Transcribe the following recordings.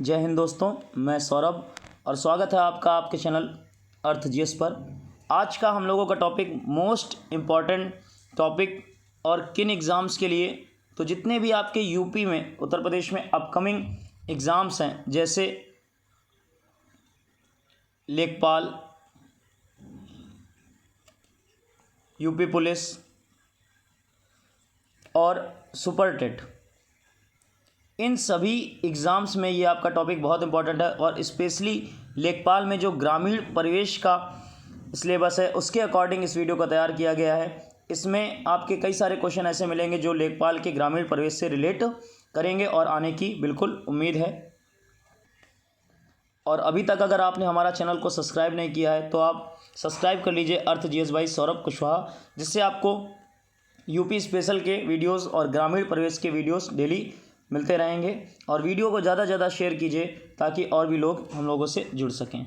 जय हिंद दोस्तों, मैं सौरभ और स्वागत है आपका आपके चैनल अर्थ जीएस पर। आज का हम लोगों का टॉपिक मोस्ट इम्पॉर्टेंट टॉपिक और किन एग्ज़ाम्स के लिए, तो जितने भी आपके यूपी में, उत्तर प्रदेश में अपकमिंग एग्ज़ाम्स हैं, जैसे लेखपाल, यूपी पुलिस और सुपर टेट, इन सभी एग्ज़ाम्स में ये आपका टॉपिक बहुत इंपॉर्टेंट है। और स्पेशली लेखपाल में जो ग्रामीण परिवेश का सिलेबस है उसके अकॉर्डिंग इस वीडियो को तैयार किया गया है। इसमें आपके कई सारे क्वेश्चन ऐसे मिलेंगे जो लेखपाल के ग्रामीण परिवेश से रिलेट करेंगे और आने की बिल्कुल उम्मीद है। और अभी तक अगर आपने हमारा चैनल को सब्सक्राइब नहीं किया है तो आप सब्सक्राइब कर लीजिए अर्थ जीएस बाई सौरभ कुशवाहा, जिससे आपको यूपी स्पेशल के वीडियोस और ग्रामीण परिवेश के वीडियोस डेली मिलते रहेंगे। और वीडियो को ज़्यादा से ज़्यादा शेयर कीजिए ताकि और भी लोग हम लोगों से जुड़ सकें।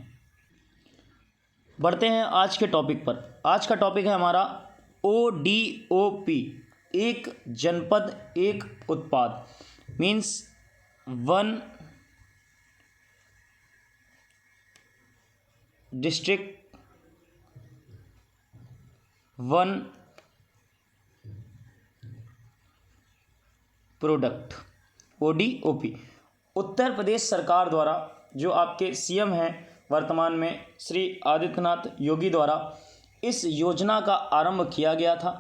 बढ़ते हैं आज के टॉपिक पर। आज का टॉपिक है हमारा ODOP, एक जनपद एक उत्पाद, means one district one product, ODOP। Uttar Pradesh सरकार द्वारा, जो आपके सीएम हैं वर्तमान में श्री आदित्यनाथ योगी द्वारा, इस योजना का आरंभ किया गया था।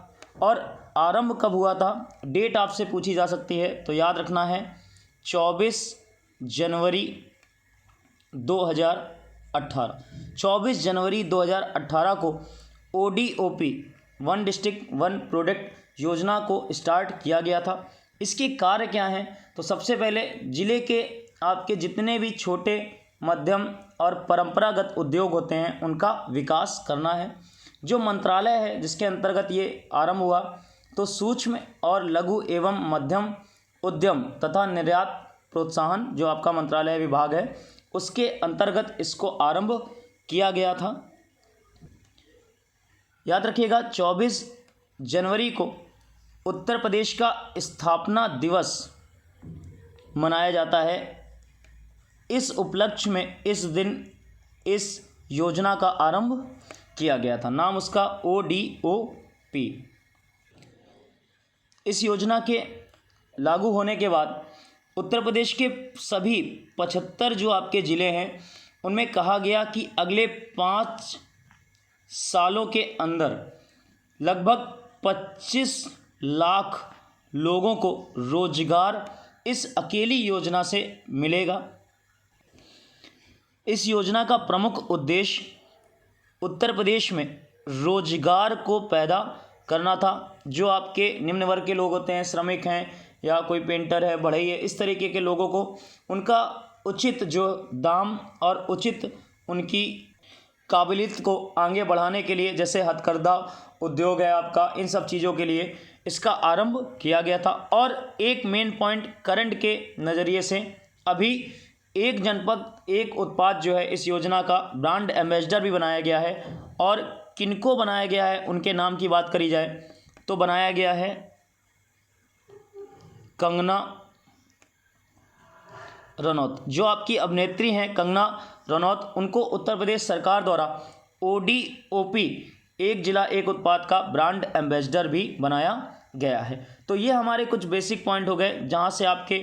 और आरंभ कब हुआ था, डेट आपसे पूछी जा सकती है, तो याद रखना है 24 जनवरी 2018। 24 जनवरी 2018 को ODOP, one district one product योजना को स्टार्ट किया गया था। इसके कार्य क्या हैं, तो सबसे पहले ज़िले के आपके जितने भी छोटे मध्यम और परंपरागत उद्योग होते हैं उनका विकास करना है। जो मंत्रालय है जिसके अंतर्गत ये आरंभ हुआ, तो सूक्ष्म और लघु एवं मध्यम उद्यम तथा निर्यात प्रोत्साहन, जो आपका मंत्रालय विभाग है, उसके अंतर्गत इसको आरंभ किया गया था। याद रखिएगा 24 जनवरी को उत्तर प्रदेश का स्थापना दिवस मनाया जाता है। इस उपलक्ष्य में इस दिन इस योजना का आरंभ किया गया था। नाम उसका ODOP। इस योजना के लागू होने के बाद उत्तर प्रदेश के सभी 75 जो आपके ज़िले हैं उनमें कहा गया कि अगले 5 सालों के अंदर लगभग 25 लाख लोगों को रोजगार इस अकेली योजना से मिलेगा। इस योजना का प्रमुख उद्देश्य उत्तर प्रदेश में रोजगार को पैदा करना था। जो आपके निम्न वर्ग के लोग होते हैं, श्रमिक हैं या कोई पेंटर है, बढ़ई है, इस तरीके के लोगों को उनका उचित जो दाम और उचित उनकी काबिलियत को आगे बढ़ाने के लिए, जैसे हथकरघा उद्योग है आपका, इन सब चीज़ों के लिए इसका आरंभ किया गया था। और एक मेन पॉइंट करंट के नज़रिए से अभी एक जनपद एक उत्पाद जो है इस योजना का ब्रांड एम्बेसडर भी बनाया गया है। और किनको बनाया गया है, उनके नाम की बात करी जाए तो बनाया गया है कंगना रनौत, जो आपकी अभिनेत्री हैं कंगना रनौत, उनको उत्तर प्रदेश सरकार द्वारा ODOP, एक जिला एक उत्पाद का ब्रांड एम्बेसडर भी बनाया गया है। तो ये हमारे कुछ बेसिक पॉइंट हो गए जहाँ से आपके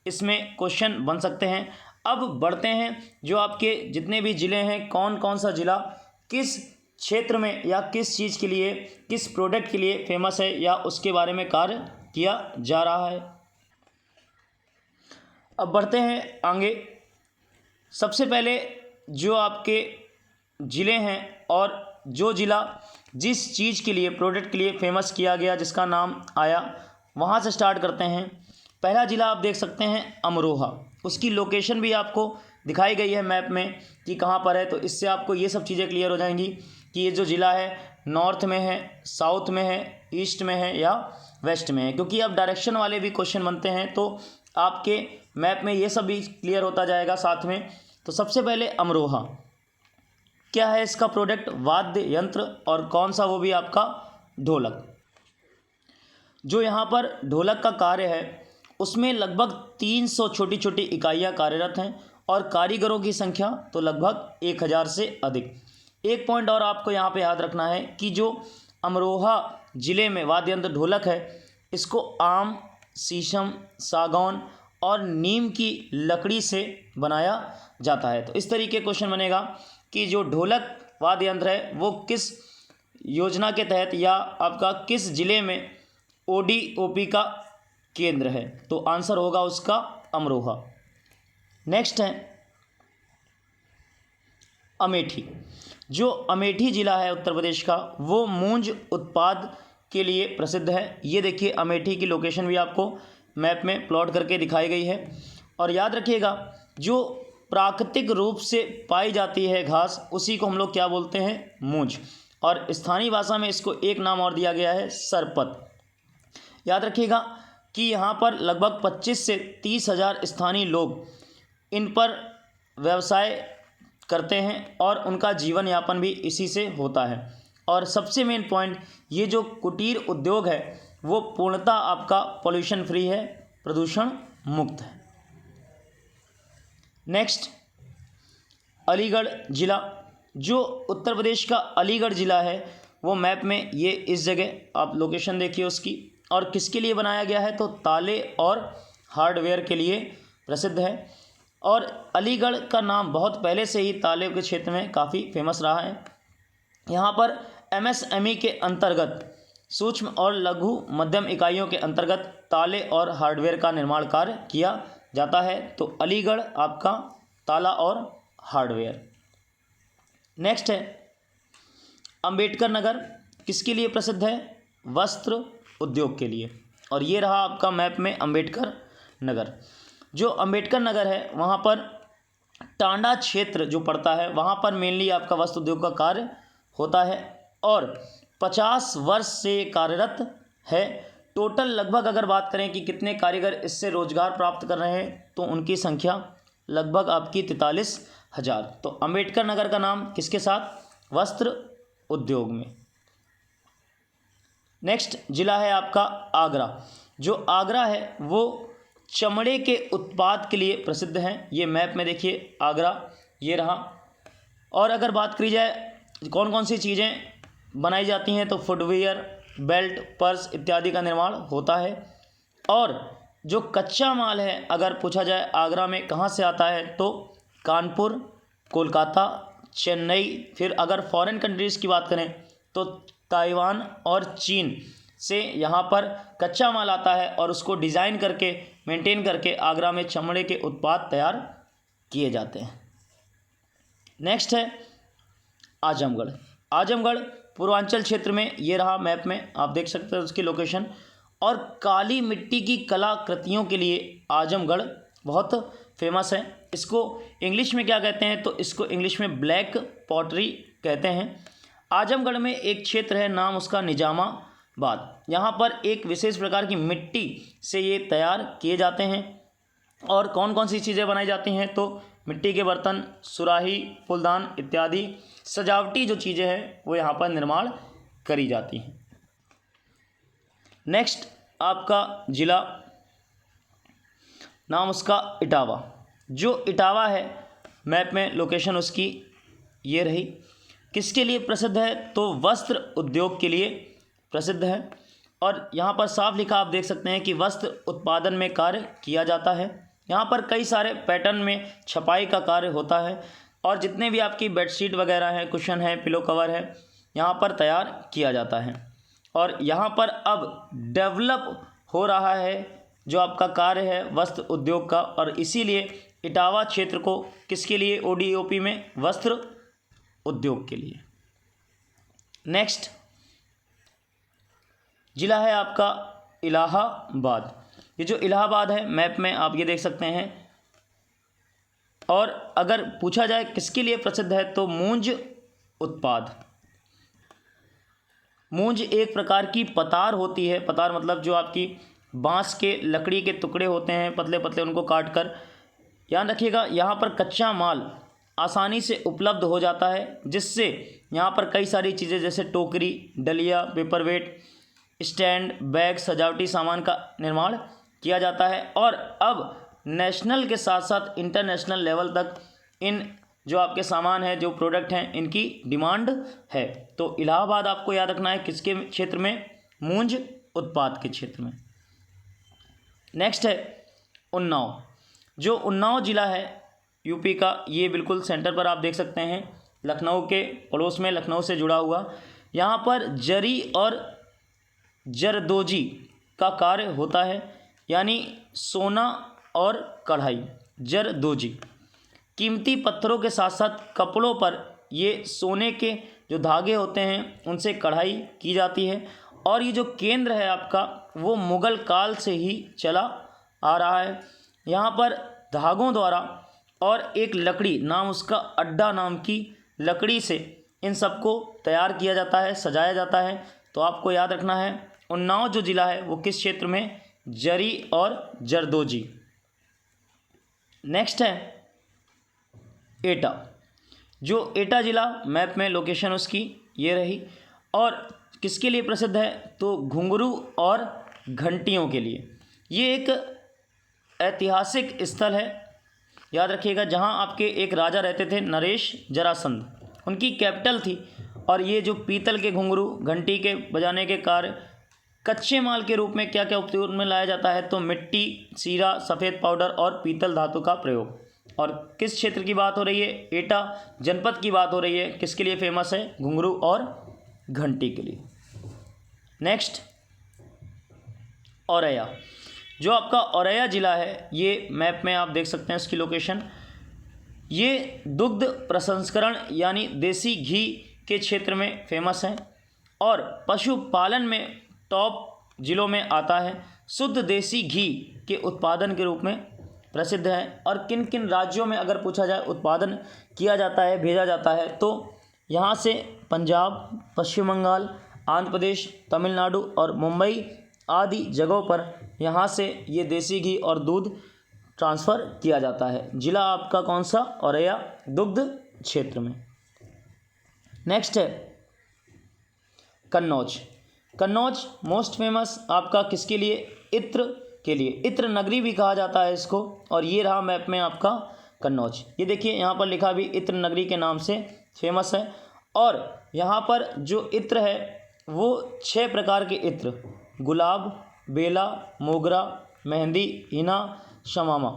इसमें क्वेश्चन बन सकते हैं। अब बढ़ते हैं, जो आपके जितने भी ज़िले हैं, कौन कौन सा ज़िला किस क्षेत्र में या किस चीज़ के लिए, किस प्रोडक्ट के लिए फेमस है या उसके बारे में कार्य किया जा रहा है। अब बढ़ते हैं आगे। सबसे पहले जो आपके ज़िले हैं और जो ज़िला जिस चीज़ के लिए, प्रोडक्ट के लिए फेमस किया गया, जिसका नाम आया, वहाँ से स्टार्ट करते हैं। पहला ज़िला आप देख सकते हैं अमरोहा। उसकी लोकेशन भी आपको दिखाई गई है मैप में कि कहाँ पर है, तो इससे आपको ये सब चीज़ें क्लियर हो जाएंगी कि ये जो ज़िला है नॉर्थ में है, साउथ में है, ईस्ट में है या वेस्ट में है। क्योंकि अब डायरेक्शन वाले भी क्वेश्चन बनते हैं तो आपके मैप में ये सब भी क्लियर होता जाएगा साथ में। तो सबसे पहले अमरोहा, क्या है इसका प्रोडक्ट, वाद्य यंत्र, और कौन सा, वो भी आपका ढोलक। जो यहाँ पर ढोलक का कार्य है उसमें लगभग 300 छोटी छोटी इकाइयाँ कार्यरत हैं और कारीगरों की संख्या तो लगभग 1000 से अधिक। एक पॉइंट और आपको यहाँ पे याद रखना है कि जो अमरोहा ज़िले में वाद्य यंत्र ढोलक है, इसको आम, शीशम, सागौन और नीम की लकड़ी से बनाया जाता है। तो इस तरीके क्वेश्चन बनेगा कि जो ढोलक वाद्य यंत्र है वो किस योजना के तहत या आपका किस ज़िले में ODOP का केंद्र है। तो आंसर होगा उसका अमरोहा। नेक्स्ट है अमेठी। जो अमेठी ज़िला है उत्तर प्रदेश का, वो मूंज उत्पाद के लिए प्रसिद्ध है। ये देखिए अमेठी की लोकेशन भी आपको मैप में प्लॉट करके दिखाई गई है। और याद रखिएगा, जो प्राकृतिक रूप से पाई जाती है घास, उसी को हम लोग क्या बोलते हैं, मूंज। और स्थानीय भाषा में इसको एक नाम और दिया गया है, सरपत। याद रखिएगा कि यहाँ पर लगभग 25 से 30 हज़ार स्थानीय लोग इन पर व्यवसाय करते हैं और उनका जीवन यापन भी इसी से होता है। और सबसे मेन पॉइंट, ये जो कुटीर उद्योग है वो पूर्णतः आपका पॉल्यूशन फ्री है, प्रदूषण मुक्त है। नेक्स्ट अलीगढ़ ज़िला। जो उत्तर प्रदेश का अलीगढ़ ज़िला है वो मैप में ये इस जगह आप लोकेशन देखिए उसकी। और किसके लिए बनाया गया है, तो ताले और हार्डवेयर के लिए प्रसिद्ध है। और अलीगढ़ का नाम बहुत पहले से ही ताले के क्षेत्र में काफ़ी फेमस रहा है। यहाँ पर MSME के अंतर्गत, सूक्ष्म और लघु मध्यम इकाइयों के अंतर्गत ताले और हार्डवेयर का निर्माण कार्य किया जाता है। तो अलीगढ़ आपका ताला और हार्डवेयर। नेक्स्ट है अंबेडकर नगर। किसके लिए प्रसिद्ध है, वस्त्र उद्योग के लिए। और ये रहा आपका मैप में अंबेडकर नगर। जो अंबेडकर नगर है वहाँ पर टांडा क्षेत्र जो पड़ता है, वहाँ पर मेनली आपका वस्त्र उद्योग का कार्य होता है और 50 वर्ष से कार्यरत है। टोटल लगभग अगर बात करें कि कितने कारीगर इससे रोजगार प्राप्त कर रहे हैं, तो उनकी संख्या लगभग आपकी 43,000। तो अंबेडकर नगर का नाम किसके साथ, वस्त्र उद्योग में। नेक्स्ट जिला है आपका आगरा। जो आगरा है वो चमड़े के उत्पाद के लिए प्रसिद्ध हैं। ये मैप में देखिए आगरा ये रहा। और अगर बात करी जाए कौन कौन सी चीज़ें बनाई जाती हैं, तो फुटवियर, बेल्ट, पर्स इत्यादि का निर्माण होता है। और जो कच्चा माल है अगर पूछा जाए आगरा में कहाँ से आता है, तो कानपुर, कोलकाता, चेन्नई, फिर अगर फॉरेन कंट्रीज़ की बात करें तो ताइवान और चीन से यहाँ पर कच्चा माल आता है और उसको डिज़ाइन करके मेंटेन करके आगरा में चमड़े के उत्पाद तैयार किए जाते हैं। नेक्स्ट है आजमगढ़। आजमगढ़ पूर्वांचल क्षेत्र में ये रहा मैप में, आप देख सकते हैं उसकी लोकेशन। और काली मिट्टी की कलाकृतियों के लिए आजमगढ़ बहुत फेमस है। इसको इंग्लिश में क्या कहते हैं, तो इसको इंग्लिश में ब्लैक पॉटरी कहते हैं। आजमगढ़ में एक क्षेत्र है, नाम उसका निजामाबाद। यहाँ पर एक विशेष प्रकार की मिट्टी से ये तैयार किए जाते हैं। और कौन कौन सी चीज़ें बनाई जाती हैं, तो मिट्टी के बर्तन, सुराही, फूलदान इत्यादि सजावटी जो चीज़ें हैं वो यहाँ पर निर्माण करी जाती हैं। नेक्स्ट आपका ज़िला, नाम उसका इटावा। जो इटावा है मैप में लोकेशन उसकी ये रही। किसके लिए प्रसिद्ध है, तो वस्त्र उद्योग के लिए प्रसिद्ध है। और यहाँ पर साफ लिखा आप देख सकते हैं कि वस्त्र उत्पादन में कार्य किया जाता है। यहाँ पर कई सारे पैटर्न में छपाई का कार्य होता है और जितने भी आपकी बेडशीट वगैरह हैं, कुशन है, पिलो कवर है, यहाँ पर तैयार किया जाता है। और यहाँ पर अब डेवलप हो रहा है जो आपका कार्य है वस्त्र उद्योग का, और इसीलिए इटावा क्षेत्र को किसके लिए ODOP में, वस्त्र उद्योग के लिए। नेक्स्ट जिला है आपका इलाहाबाद। ये जो इलाहाबाद है मैप में आप ये देख सकते हैं। और अगर पूछा जाए किसके लिए प्रसिद्ध है, तो मूंज उत्पाद। मूंज एक प्रकार की पतार होती है। पतार मतलब जो आपकी बांस के लकड़ी के टुकड़े होते हैं पतले पतले, उनको काट कर। ध्यान रखिएगा यहाँ पर कच्चा माल आसानी से उपलब्ध हो जाता है, जिससे यहाँ पर कई सारी चीज़ें जैसे टोकरी, डलिया, पेपरवेट, स्टैंड, बैग, सजावटी सामान का निर्माण किया जाता है। और अब नेशनल के साथ साथ इंटरनेशनल लेवल तक इन जो आपके सामान है, जो प्रोडक्ट हैं, इनकी डिमांड है। तो इलाहाबाद आपको याद रखना है किसके क्षेत्र में? मूंज उत्पाद के क्षेत्र में। नेक्स्ट है उन्नाव। जो उन्नाव ज़िला है यूपी का, ये बिल्कुल सेंटर पर आप देख सकते हैं, लखनऊ के पड़ोस में, लखनऊ से जुड़ा हुआ। यहाँ पर जरी और जरदोजी का कार्य होता है, यानी सोना और कढ़ाई। जरदोजी कीमती पत्थरों के साथ साथ कपड़ों पर ये सोने के जो धागे होते हैं उनसे कढ़ाई की जाती है। और ये जो केंद्र है आपका वो मुग़ल काल से ही चला आ रहा है। यहाँ पर धागों द्वारा और एक लकड़ी, नाम उसका अड्डा नाम की लकड़ी से इन सबको तैयार किया जाता है, सजाया जाता है। तो आपको याद रखना है उन्नाव जो ज़िला है वो किस क्षेत्र में? जरी और जरदोजी। नेक्स्ट है एटा। जो एटा ज़िला मैप में लोकेशन उसकी ये रही, और किसके लिए प्रसिद्ध है? तो घुंघरू और घंटियों के लिए। ये एक ऐतिहासिक स्थल है, याद रखिएगा, जहाँ आपके एक राजा रहते थे, नरेश जरासंध, उनकी कैपिटल थी। और ये जो पीतल के घुंघरू, घंटी के बजाने के कार्य, कच्चे माल के रूप में क्या क्या उपयोग में लाया जाता है? तो मिट्टी, सीरा, सफ़ेद पाउडर और पीतल धातु का प्रयोग। और किस क्षेत्र की बात हो रही है? एटा जनपद की बात हो रही है। किसके लिए फेमस है? घुंघरू और घंटी के लिए। नेक्स्ट औरैया। जो आपका औरैया ज़िला है ये मैप में आप देख सकते हैं इसकी लोकेशन। ये दुग्ध प्रसंस्करण यानी देसी घी के क्षेत्र में फेमस है और पशुपालन में टॉप जिलों में आता है। शुद्ध देसी घी के उत्पादन के रूप में प्रसिद्ध है। और किन किन राज्यों में अगर पूछा जाए उत्पादन किया जाता है, भेजा जाता है, तो यहाँ से पंजाब, पश्चिम बंगाल, आंध्र प्रदेश, तमिलनाडु और मुंबई आदि जगहों पर यहाँ से ये देसी घी और दूध ट्रांसफ़र किया जाता है। ज़िला आपका कौन सा? औरैया, दुग्ध क्षेत्र में। नेक्स्ट है कन्नौज। कन्नौज मोस्ट फेमस आपका किसके लिए? इत्र के लिए। इत्र नगरी भी कहा जाता है इसको। और ये रहा मैप में आपका कन्नौज। ये देखिए यहाँ पर लिखा भी इत्र नगरी के नाम से फेमस है। और यहाँ पर जो इत्र है वो 6 प्रकार के इत्र, गुलाब, बेला, मोगरा, मेहंदी, हिना, शमामा।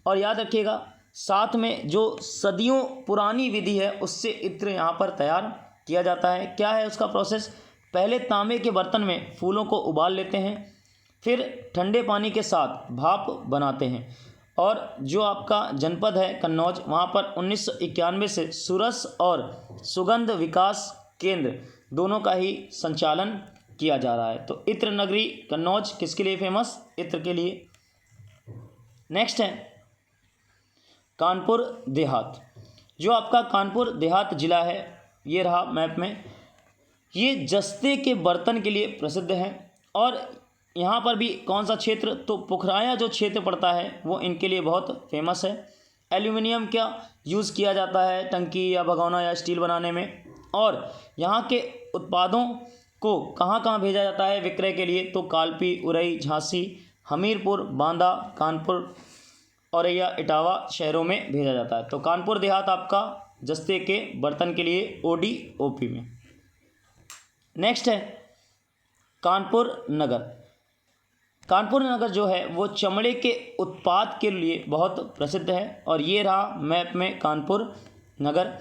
और याद रखिएगा साथ में जो सदियों पुरानी विधि है उससे इत्र यहाँ पर तैयार किया जाता है। क्या है उसका प्रोसेस? पहले तांबे के बर्तन में फूलों को उबाल लेते हैं, फिर ठंडे पानी के साथ भाप बनाते हैं। और जो आपका जनपद है कन्नौज, वहाँ पर 1991 से सुरस और सुगंध विकास केंद्र दोनों का ही संचालन किया जा रहा है। तो इत्र नगरी कन्नौज किसके लिए फेमस? इत्र के लिए। नेक्स्ट है कानपुर देहात। जो आपका कानपुर देहात ज़िला है ये रहा मैप में। ये जस्ते के बर्तन के लिए प्रसिद्ध है। और यहाँ पर भी कौन सा क्षेत्र? तो पुखराया जो क्षेत्र पड़ता है वो इनके लिए बहुत फेमस है। एल्यूमिनियम क्या यूज़ किया जाता है टंकी या भगोना या स्टील बनाने में। और यहाँ के उत्पादों को कहाँ कहाँ भेजा जाता है विक्रय के लिए? तो कालपी, उरई, झांसी, हमीरपुर, बांदा, कानपुर, औरैया, इटावा शहरों में भेजा जाता है। तो कानपुर देहात आपका जस्ते के बर्तन के लिए ODOP में। नेक्स्ट है कानपुर नगर। कानपुर नगर जो है वो चमड़े के उत्पाद के लिए बहुत प्रसिद्ध है। और ये रहा मैप में कानपुर नगर।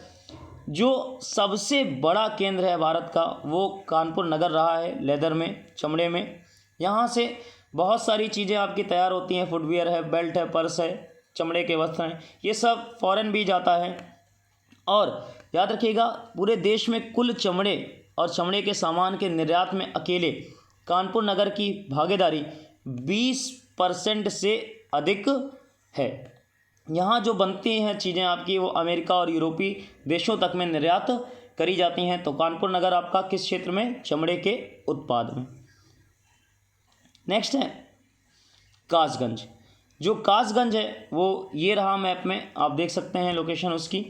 जो सबसे बड़ा केंद्र है भारत का वो कानपुर नगर रहा है लेदर में, चमड़े में। यहाँ से बहुत सारी चीज़ें आपकी तैयार होती हैं, फुटवियर है, बेल्ट है, पर्स है, चमड़े के वस्त्र हैं, ये सब फॉरेन भी जाता है। और याद रखिएगा पूरे देश में कुल चमड़े और चमड़े के सामान के निर्यात में अकेले कानपुर नगर की भागीदारी 20% से अधिक है। यहाँ जो बनती हैं चीज़ें आपकी वो अमेरिका और यूरोपीय देशों तक में निर्यात करी जाती हैं। तो कानपुर नगर आपका किस क्षेत्र में? चमड़े के उत्पाद में। नेक्स्ट है कासगंज। जो कासगंज है वो ये रहा मैप में, आप देख सकते हैं लोकेशन उसकी।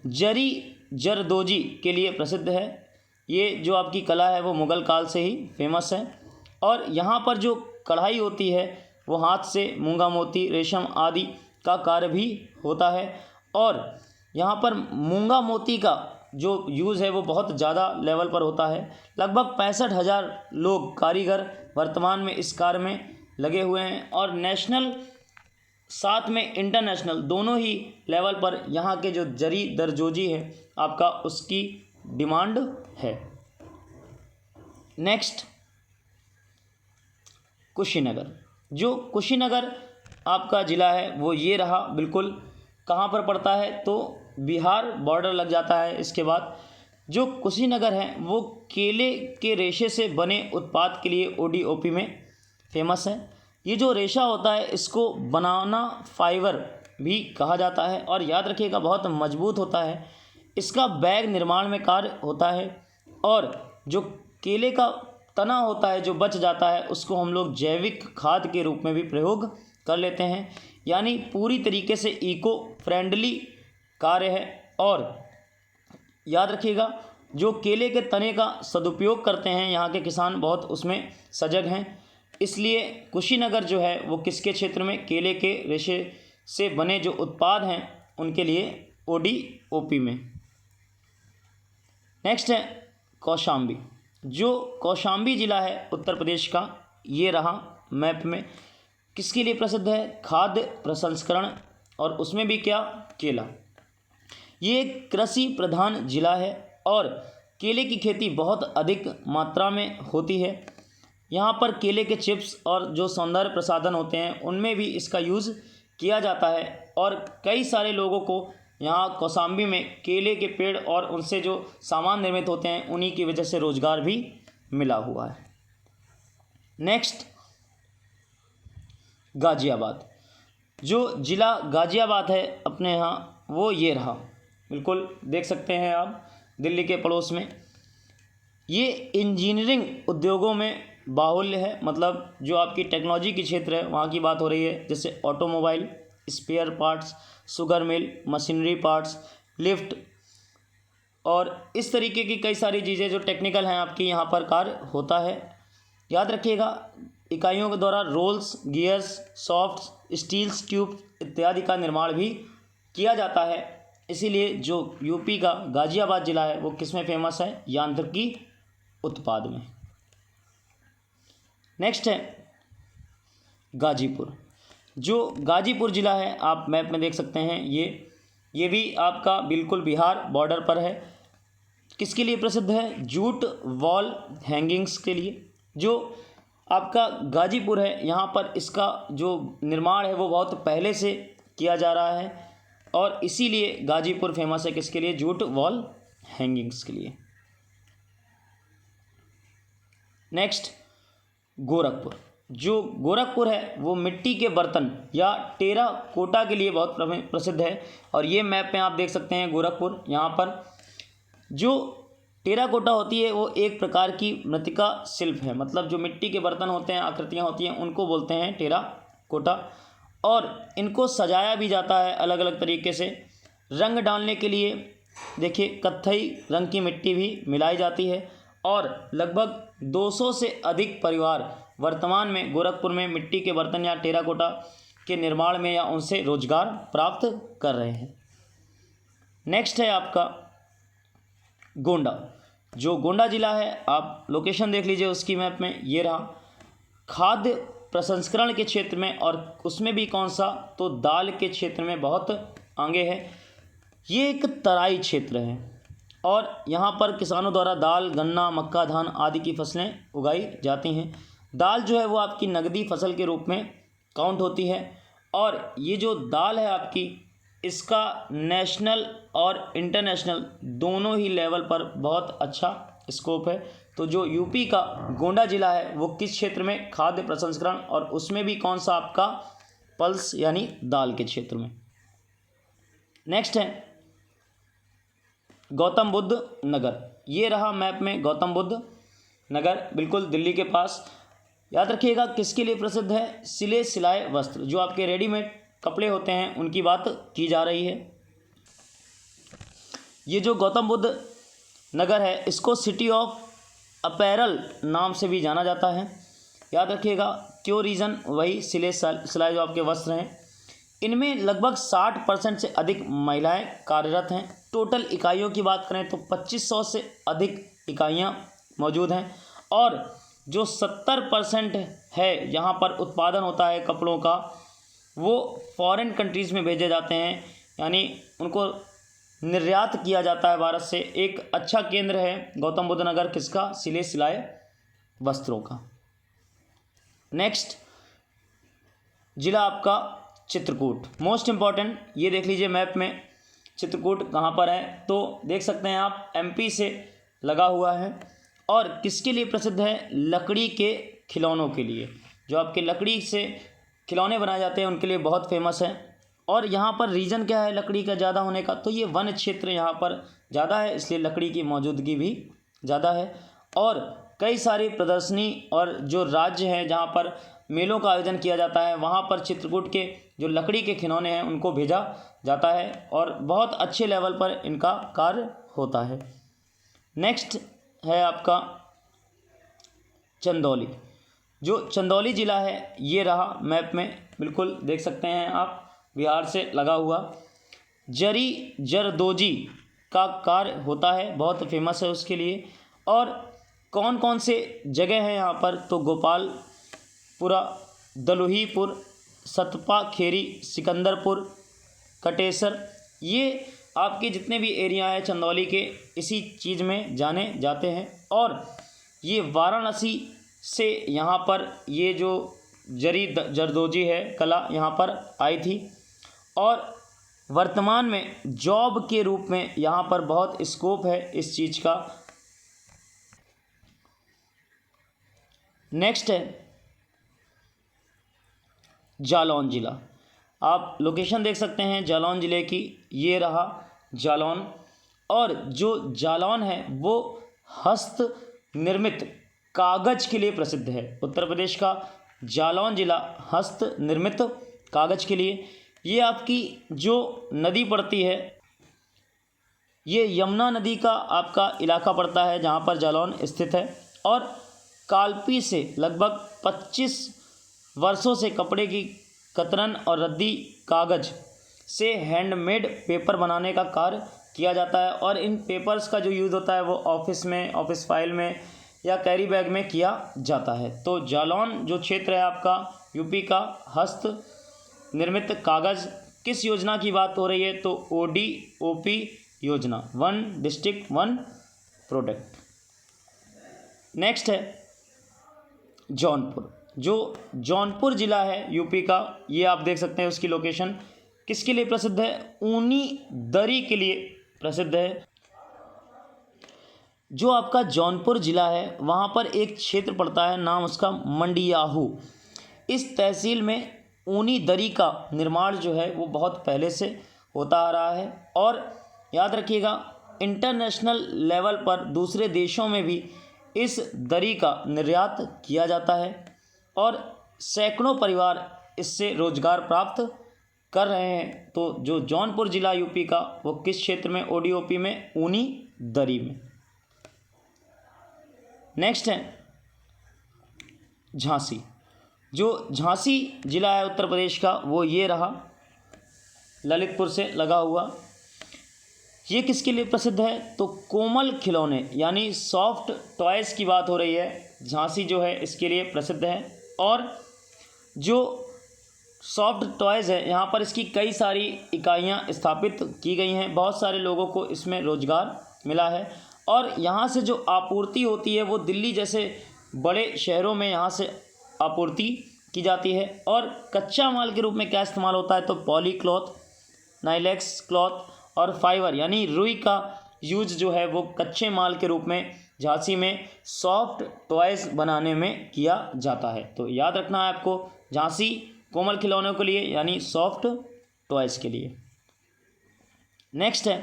जरी जरदोजी के लिए प्रसिद्ध है। ये जो आपकी कला है वो मुग़ल काल से ही फेमस है। और यहाँ पर जो कढ़ाई होती है वो हाथ से मूंगा मोती, रेशम आदि का कार्य भी होता है। और यहाँ पर मूंगा मोती का जो यूज़ है वो बहुत ज़्यादा लेवल पर होता है। लगभग 65,000 लोग कारीगर वर्तमान में इस कार्य में लगे हुए हैं और नेशनल साथ में इंटरनेशनल दोनों ही लेवल पर यहाँ के जो जरी दरजोजी है आपका उसकी डिमांड है। नेक्स्ट कुशीनगर। जो कुशीनगर आपका ज़िला है वो ये रहा, बिल्कुल कहाँ पर पड़ता है तो बिहार बॉर्डर लग जाता है। इसके बाद जो कुशीनगर है वो केले के रेशे से बने उत्पाद के लिए ODOP में फेमस है। ये जो रेशा होता है इसको बनाना फाइबर भी कहा जाता है और याद रखिएगा बहुत मजबूत होता है। इसका बैग निर्माण में कार्य होता है और जो केले का तना होता है जो बच जाता है उसको हम लोग जैविक खाद के रूप में भी प्रयोग कर लेते हैं। यानी पूरी तरीके से इको फ्रेंडली कार्य है। और याद रखिएगा जो केले के तने का सदुपयोग करते हैं यहाँ के किसान बहुत उसमें सजग हैं। इसलिए कुशीनगर जो है वो किसके क्षेत्र में, केले के रेशे से बने जो उत्पाद हैं उनके लिए ODOP में। नेक्स्ट है कौशाम्बी। जो कौशाम्बी ज़िला है उत्तर प्रदेश का ये रहा मैप में, किसके लिए प्रसिद्ध है, खाद्य प्रसंस्करण और उसमें भी क्या, केला। ये एक कृषि प्रधान ज़िला है और केले की खेती बहुत अधिक मात्रा में होती है। यहाँ पर केले के चिप्स और जो सौंदर्य प्रसाधन होते हैं उनमें भी इसका यूज़ किया जाता है और कई सारे लोगों को यहाँ कौशाम्बी में केले के पेड़ और उनसे जो सामान निर्मित होते हैं उन्हीं की वजह से रोजगार भी मिला हुआ है। नेक्स्ट गाज़ियाबाद। जो ज़िला गाज़ियाबाद है अपने यहाँ वो ये रहा, बिल्कुल देख सकते हैं आप दिल्ली के पड़ोस में। ये इंजीनियरिंग उद्योगों में बाहुल्य है, मतलब जो आपकी टेक्नोलॉजी की क्षेत्र है वहाँ की बात हो रही है, जैसे automobile, spare parts, sugar mill, machinery parts, lift और इस तरीके की कई सारी चीज़ें जो टेक्निकल हैं आपकी यहाँ पर कार्य होता है। याद रखिएगा इकाइयों के द्वारा rolls, gears, soft steels, tube इत्यादि का निर्माण भी किया जाता है। इसीलिए जो यूपी का गाज़ियाबाद ज़िला है वो किस में फेमस है, यांत्रिकी उत्पाद में। नेक्स्ट है गाजीपुर। जो गाजीपुर ज़िला है आप मैप में देख सकते हैं, ये भी आपका बिल्कुल बिहार बॉर्डर पर है। किसके लिए प्रसिद्ध है, जूट वॉल हैंगिंग्स के लिए। जो आपका गाजीपुर है यहाँ पर इसका जो निर्माण है वो बहुत पहले से किया जा रहा है और इसीलिए गाजीपुर फेमस है किसके लिए, जूट वॉल हैंगिंग्स के लिए। नेक्स्ट गोरखपुर। जो गोरखपुर है वो मिट्टी के बर्तन या टेरा कोटा के लिए बहुत प्रसिद्ध है और ये मैप में आप देख सकते हैं गोरखपुर। यहाँ पर जो टेरा कोटा होती है वो एक प्रकार की मृत्तिका शिल्प है, मतलब जो मिट्टी के बर्तन होते हैं, आकृतियाँ होती हैं, उनको बोलते हैं टेरा कोटा। और इनको सजाया भी जाता है अलग अलग तरीके से। रंग डालने के लिए देखिए कत्थई रंग की मिट्टी भी मिलाई जाती है और लगभग 200 से अधिक परिवार वर्तमान में गोरखपुर में मिट्टी के बर्तन या टेराकोटा के निर्माण में या उनसे रोजगार प्राप्त कर रहे हैं। नेक्स्ट है आपका गोंडा। जो गोंडा ज़िला है आप लोकेशन देख लीजिए उसकी मैप में, ये रहा। खाद्य प्रसंस्करण के क्षेत्र में और उसमें भी कौन सा, तो दाल के क्षेत्र में बहुत आगे है। ये एक तराई क्षेत्र है और यहाँ पर किसानों द्वारा दाल, गन्ना, मक्का, धान आदि की फसलें उगाई जाती हैं। दाल जो है वो आपकी नगदी फसल के रूप में काउंट होती है और ये जो दाल है आपकी इसका नेशनल और इंटरनेशनल दोनों ही लेवल पर बहुत अच्छा स्कोप है। तो जो यूपी का गोंडा ज़िला है वो किस क्षेत्र में, खाद्य प्रसंस्करण और उसमें भी कौन सा आपका, पल्स यानी दाल के क्षेत्र में। नेक्स्ट है गौतम बुद्ध नगर। ये रहा मैप में गौतम बुद्ध नगर, बिल्कुल दिल्ली के पास। याद रखिएगा किसके लिए प्रसिद्ध है, सिले सिलाए वस्त्र, जो आपके रेडीमेड कपड़े होते हैं उनकी बात की जा रही है। ये जो गौतम बुद्ध नगर है इसको सिटी ऑफ अपैरल नाम से भी जाना जाता है। याद रखिएगा क्यों रीज़न? वही सिलाई जो आपके वस्त्र हैं, इनमें लगभग 60% से अधिक महिलाएं कार्यरत हैं। टोटल इकाइयों की बात करें तो 2500 से अधिक इकाइयां मौजूद हैं और जो 70% है यहाँ पर उत्पादन होता है कपड़ों का, वो फॉरेन कंट्रीज़ में भेजे जाते हैं, यानी उनको निर्यात किया जाता है भारत से। एक अच्छा केंद्र है गौतम बुद्ध नगर, किसका? सिलाई वस्त्रों का। नेक्स्ट जिला आपका चित्रकूट, मोस्ट इम्पॉर्टेंट। ये देख लीजिए मैप में चित्रकूट कहाँ पर है, तो देख सकते हैं आप एमपी से लगा हुआ है और किसके लिए प्रसिद्ध है? लकड़ी के खिलौनों के लिए। जो आपके लकड़ी से खिलौने बनाए जाते हैं उनके लिए बहुत फेमस है। और यहाँ पर रीज़न क्या है लकड़ी का ज़्यादा होने का? तो ये वन क्षेत्र यहाँ पर ज़्यादा है, इसलिए लकड़ी की मौजूदगी भी ज़्यादा है। और कई सारी प्रदर्शनी और जो राज्य हैं जहाँ पर मेलों का आयोजन किया जाता है, वहाँ पर चित्रकूट के जो लकड़ी के खिलौने हैं उनको भेजा जाता है और बहुत अच्छे लेवल पर इनका कार्य होता है। नेक्स्ट है आपका चंदौली। जो चंदौली ज़िला है ये रहा मैप में, बिल्कुल देख सकते हैं आप, बिहार से लगा हुआ। जरदोजी का कार्य होता है, बहुत फेमस है उसके लिए। और कौन कौन से जगह हैं यहाँ पर? तो गोपालपुरा, दलुहीपुर, सतपा खेरी, सिकंदरपुर, कटेसर, ये आपके जितने भी एरिया हैं चंदौली के इसी चीज़ में जाने जाते हैं। और ये वाराणसी से यहाँ पर ये जो जरदोजी है कला यहाँ पर आई थी और वर्तमान में जॉब के रूप में यहाँ पर बहुत स्कोप है इस चीज़ का। नेक्स्ट है जालौन ज़िला। आप लोकेशन देख सकते हैं जालौन ज़िले की, ये रहा जालौन। और जो जालौन है वो हस्त निर्मित कागज़ के लिए प्रसिद्ध है। उत्तर प्रदेश का जालौन ज़िला हस्त निर्मित कागज़ के लिए। ये आपकी जो नदी पड़ती है, ये यमुना नदी का आपका इलाका पड़ता है जहाँ पर जालौन स्थित है। और कालपी से लगभग 25 वर्षों से कपड़े की कतरन और रद्दी कागज़ से हैंडमेड पेपर बनाने का कार्य किया जाता है। और इन पेपर्स का जो यूज़ होता है वो ऑफिस में, ऑफिस फाइल में या कैरी बैग में किया जाता है। तो जालौन जो क्षेत्र है आपका यूपी का हस्त निर्मित कागज़, किस योजना की बात हो रही है? तो ODOP योजना, one district one product. Next है जौनपुर। जो जौनपुर ज़िला है यूपी का, ये आप देख सकते हैं उसकी लोकेशन किसके लिए प्रसिद्ध है? ऊनी दरी के लिए प्रसिद्ध है। जो आपका जौनपुर ज़िला है वहाँ पर एक क्षेत्र पड़ता है, नाम उसका मंडियाहू। इस तहसील में ऊनी दरी का निर्माण जो है वो बहुत पहले से होता आ रहा है। और याद रखिएगा इंटरनेशनल लेवल पर दूसरे देशों में भी इस दरी का निर्यात किया जाता है और सैकड़ों परिवार इससे रोजगार प्राप्त कर रहे हैं। तो जो जौनपुर ज़िला यूपी का वो किस क्षेत्र में? ODOP में, ऊनी दरी में। नेक्स्ट है झांसी। जो झांसी ज़िला है उत्तर प्रदेश का वो ये रहा, ललितपुर से लगा हुआ। ये किसके लिए प्रसिद्ध है? तो कोमल खिलौने यानी सॉफ्ट टॉयज़ की बात हो रही है। झांसी जो है इसके लिए प्रसिद्ध है। और जो सॉफ्ट टॉयज़ है यहाँ पर इसकी कई सारी इकाइयाँ स्थापित की गई हैं, बहुत सारे लोगों को इसमें रोज़गार मिला है। और यहाँ से जो आपूर्ति होती है वो दिल्ली जैसे बड़े शहरों में यहाँ से आपूर्ति की जाती है। और कच्चा माल के रूप में क्या इस्तेमाल होता है? तो पॉली क्लॉथ, नाइलेक्स क्लॉथ और फाइबर यानी रुई का यूज़ जो है वो कच्चे माल के रूप में झांसी में सॉफ्ट टॉयज़ बनाने में किया जाता है। तो याद रखना है आपको, झांसी कोमल खिलौनों के लिए यानी सॉफ्ट टॉयज़ के लिए। नेक्स्ट है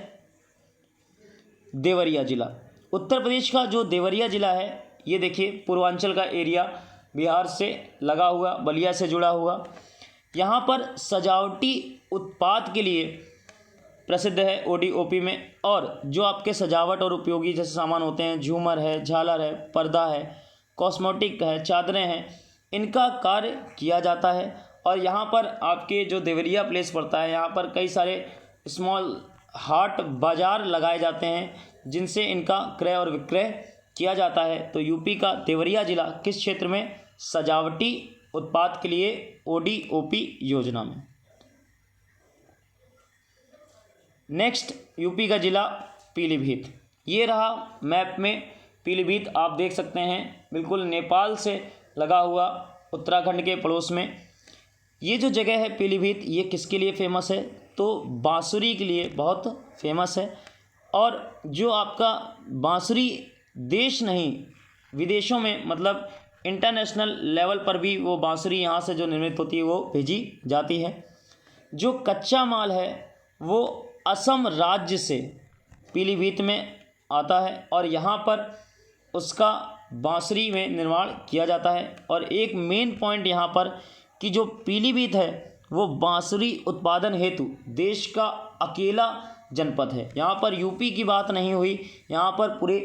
देवरिया ज़िला। उत्तर प्रदेश का जो देवरिया ज़िला है ये देखिए पूर्वांचल का एरिया, बिहार से लगा हुआ, बलिया से जुड़ा हुआ। यहाँ पर सजावटी उत्पाद के लिए प्रसिद्ध है ODOP में। और जो आपके सजावट और उपयोगी जैसे सामान होते हैं, झूमर है, झालर है, पर्दा है, कॉस्मेटिक है, चादरें हैं, इनका कार्य किया जाता है। और यहाँ पर आपके जो देवरिया प्लेस पड़ता है, यहाँ पर कई सारे स्मॉल हाट बाज़ार लगाए जाते हैं जिनसे इनका क्रय और विक्रय किया जाता है। तो यूपी का देवरिया ज़िला किस क्षेत्र में? सजावटी उत्पाद के लिए ODOP योजना में। नेक्स्ट यूपी का ज़िला पीलीभीत। ये रहा मैप में पीलीभीत, आप देख सकते हैं बिल्कुल नेपाल से लगा हुआ उत्तराखंड के पड़ोस में। ये जो जगह है पीलीभीत, ये किसके लिए फेमस है? तो बांसुरी के लिए बहुत फेमस है। और जो आपका बांसुरी देश नहीं विदेशों में, मतलब इंटरनेशनल लेवल पर भी वो बांसुरी यहाँ से जो निर्मित होती है वो भेजी जाती है। जो कच्चा माल है वो असम राज्य से पीलीभीत में आता है और यहाँ पर उसका बांसुरी में निर्माण किया जाता है। और एक मेन पॉइंट यहाँ पर कि जो पीलीभीत है वो बांसुरी उत्पादन हेतु देश का अकेला जनपद है। यहाँ पर यूपी की बात नहीं हुई, यहाँ पर पूरे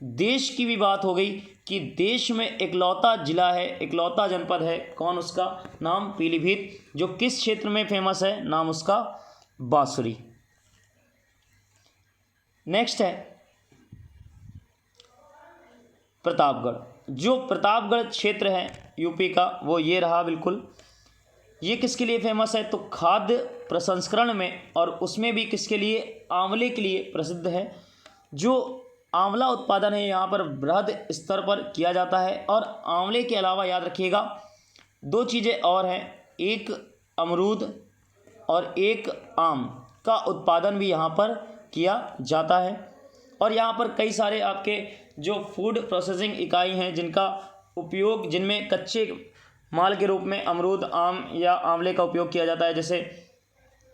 देश की भी बात हो गई कि देश में इकलौता जिला है, इकलौता जनपद है। कौन? उसका नाम पीलीभीत। जो किस क्षेत्र में फेमस है? नाम उसका बांसुरी। नेक्स्ट है प्रतापगढ़। जो प्रतापगढ़ क्षेत्र है यूपी का वो ये रहा बिल्कुल। ये किसके लिए फेमस है? तो खाद्य प्रसंस्करण में, और उसमें भी किसके लिए? आंवले के लिए प्रसिद्ध है। जो आंवला उत्पादन है यहाँ पर बृहद स्तर पर किया जाता है। और आंवले के अलावा याद रखिएगा 2 चीज़ें और हैं, एक अमरूद और एक आम का उत्पादन भी यहाँ पर किया जाता है। और यहाँ पर कई सारे आपके जो फूड प्रोसेसिंग इकाई हैं जिनका उपयोग, जिनमें कच्चे माल के रूप में अमरूद, आम या आंवले का उपयोग किया जाता है, जैसे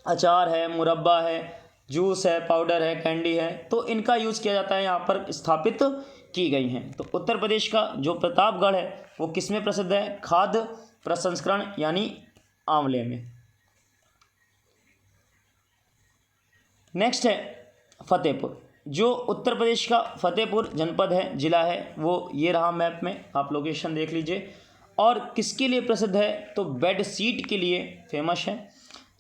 अचार है, मुरब्बा है, जूस है, पाउडर है, कैंडी है, तो इनका यूज़ किया जाता है, यहाँ पर स्थापित की गई हैं। तो उत्तर प्रदेश का जो प्रतापगढ़ है वो किस में प्रसिद्ध है? खाद्य प्रसंस्करण यानी आंवले में। नेक्स्ट है फतेहपुर। जो उत्तर प्रदेश का फतेहपुर जनपद है, जिला है, वो ये रहा मैप में, आप लोकेशन देख लीजिए। और किसके लिए प्रसिद्ध है? तो बेड शीट के लिए फेमस है।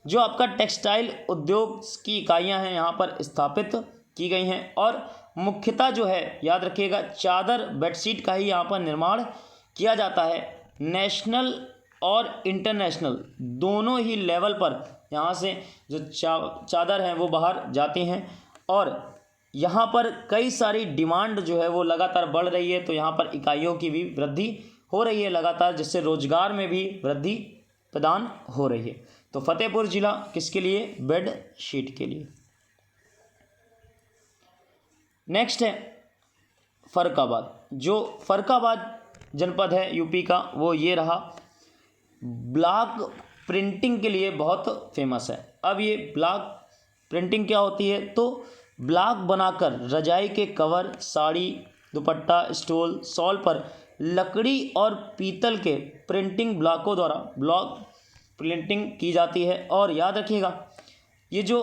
जो आपका टेक्सटाइल उद्योग की इकाइयां हैं यहाँ पर स्थापित की गई हैं। और मुख्यतः जो है याद रखिएगा चादर बेडशीट का ही यहाँ पर निर्माण किया जाता है। नेशनल और इंटरनेशनल दोनों ही लेवल पर यहाँ से जो चादर हैं वो बाहर जाती हैं। और यहाँ पर कई सारी डिमांड जो है वो लगातार बढ़ रही है, तो यहाँ पर इकाइयों की भी वृद्धि हो रही है लगातार, जिससे रोजगार में भी वृद्धि प्रदान हो रही है। तो फतेहपुर जिला किसके लिए? बेड शीट के लिए। नेक्स्ट है फर्रुखाबाद। जो फर्रुखाबाद जनपद है यूपी का वो ये रहा, ब्लॉक प्रिंटिंग के लिए बहुत फेमस है। अब ये ब्लॉक प्रिंटिंग क्या होती है? तो ब्लॉक बनाकर रजाई के cover, sari, dupatta, stole, shawl पर लकड़ी और पीतल के प्रिंटिंग ब्लॉकों द्वारा ब्लॉक प्रिंटिंग की जाती है। और याद रखिएगा ये जो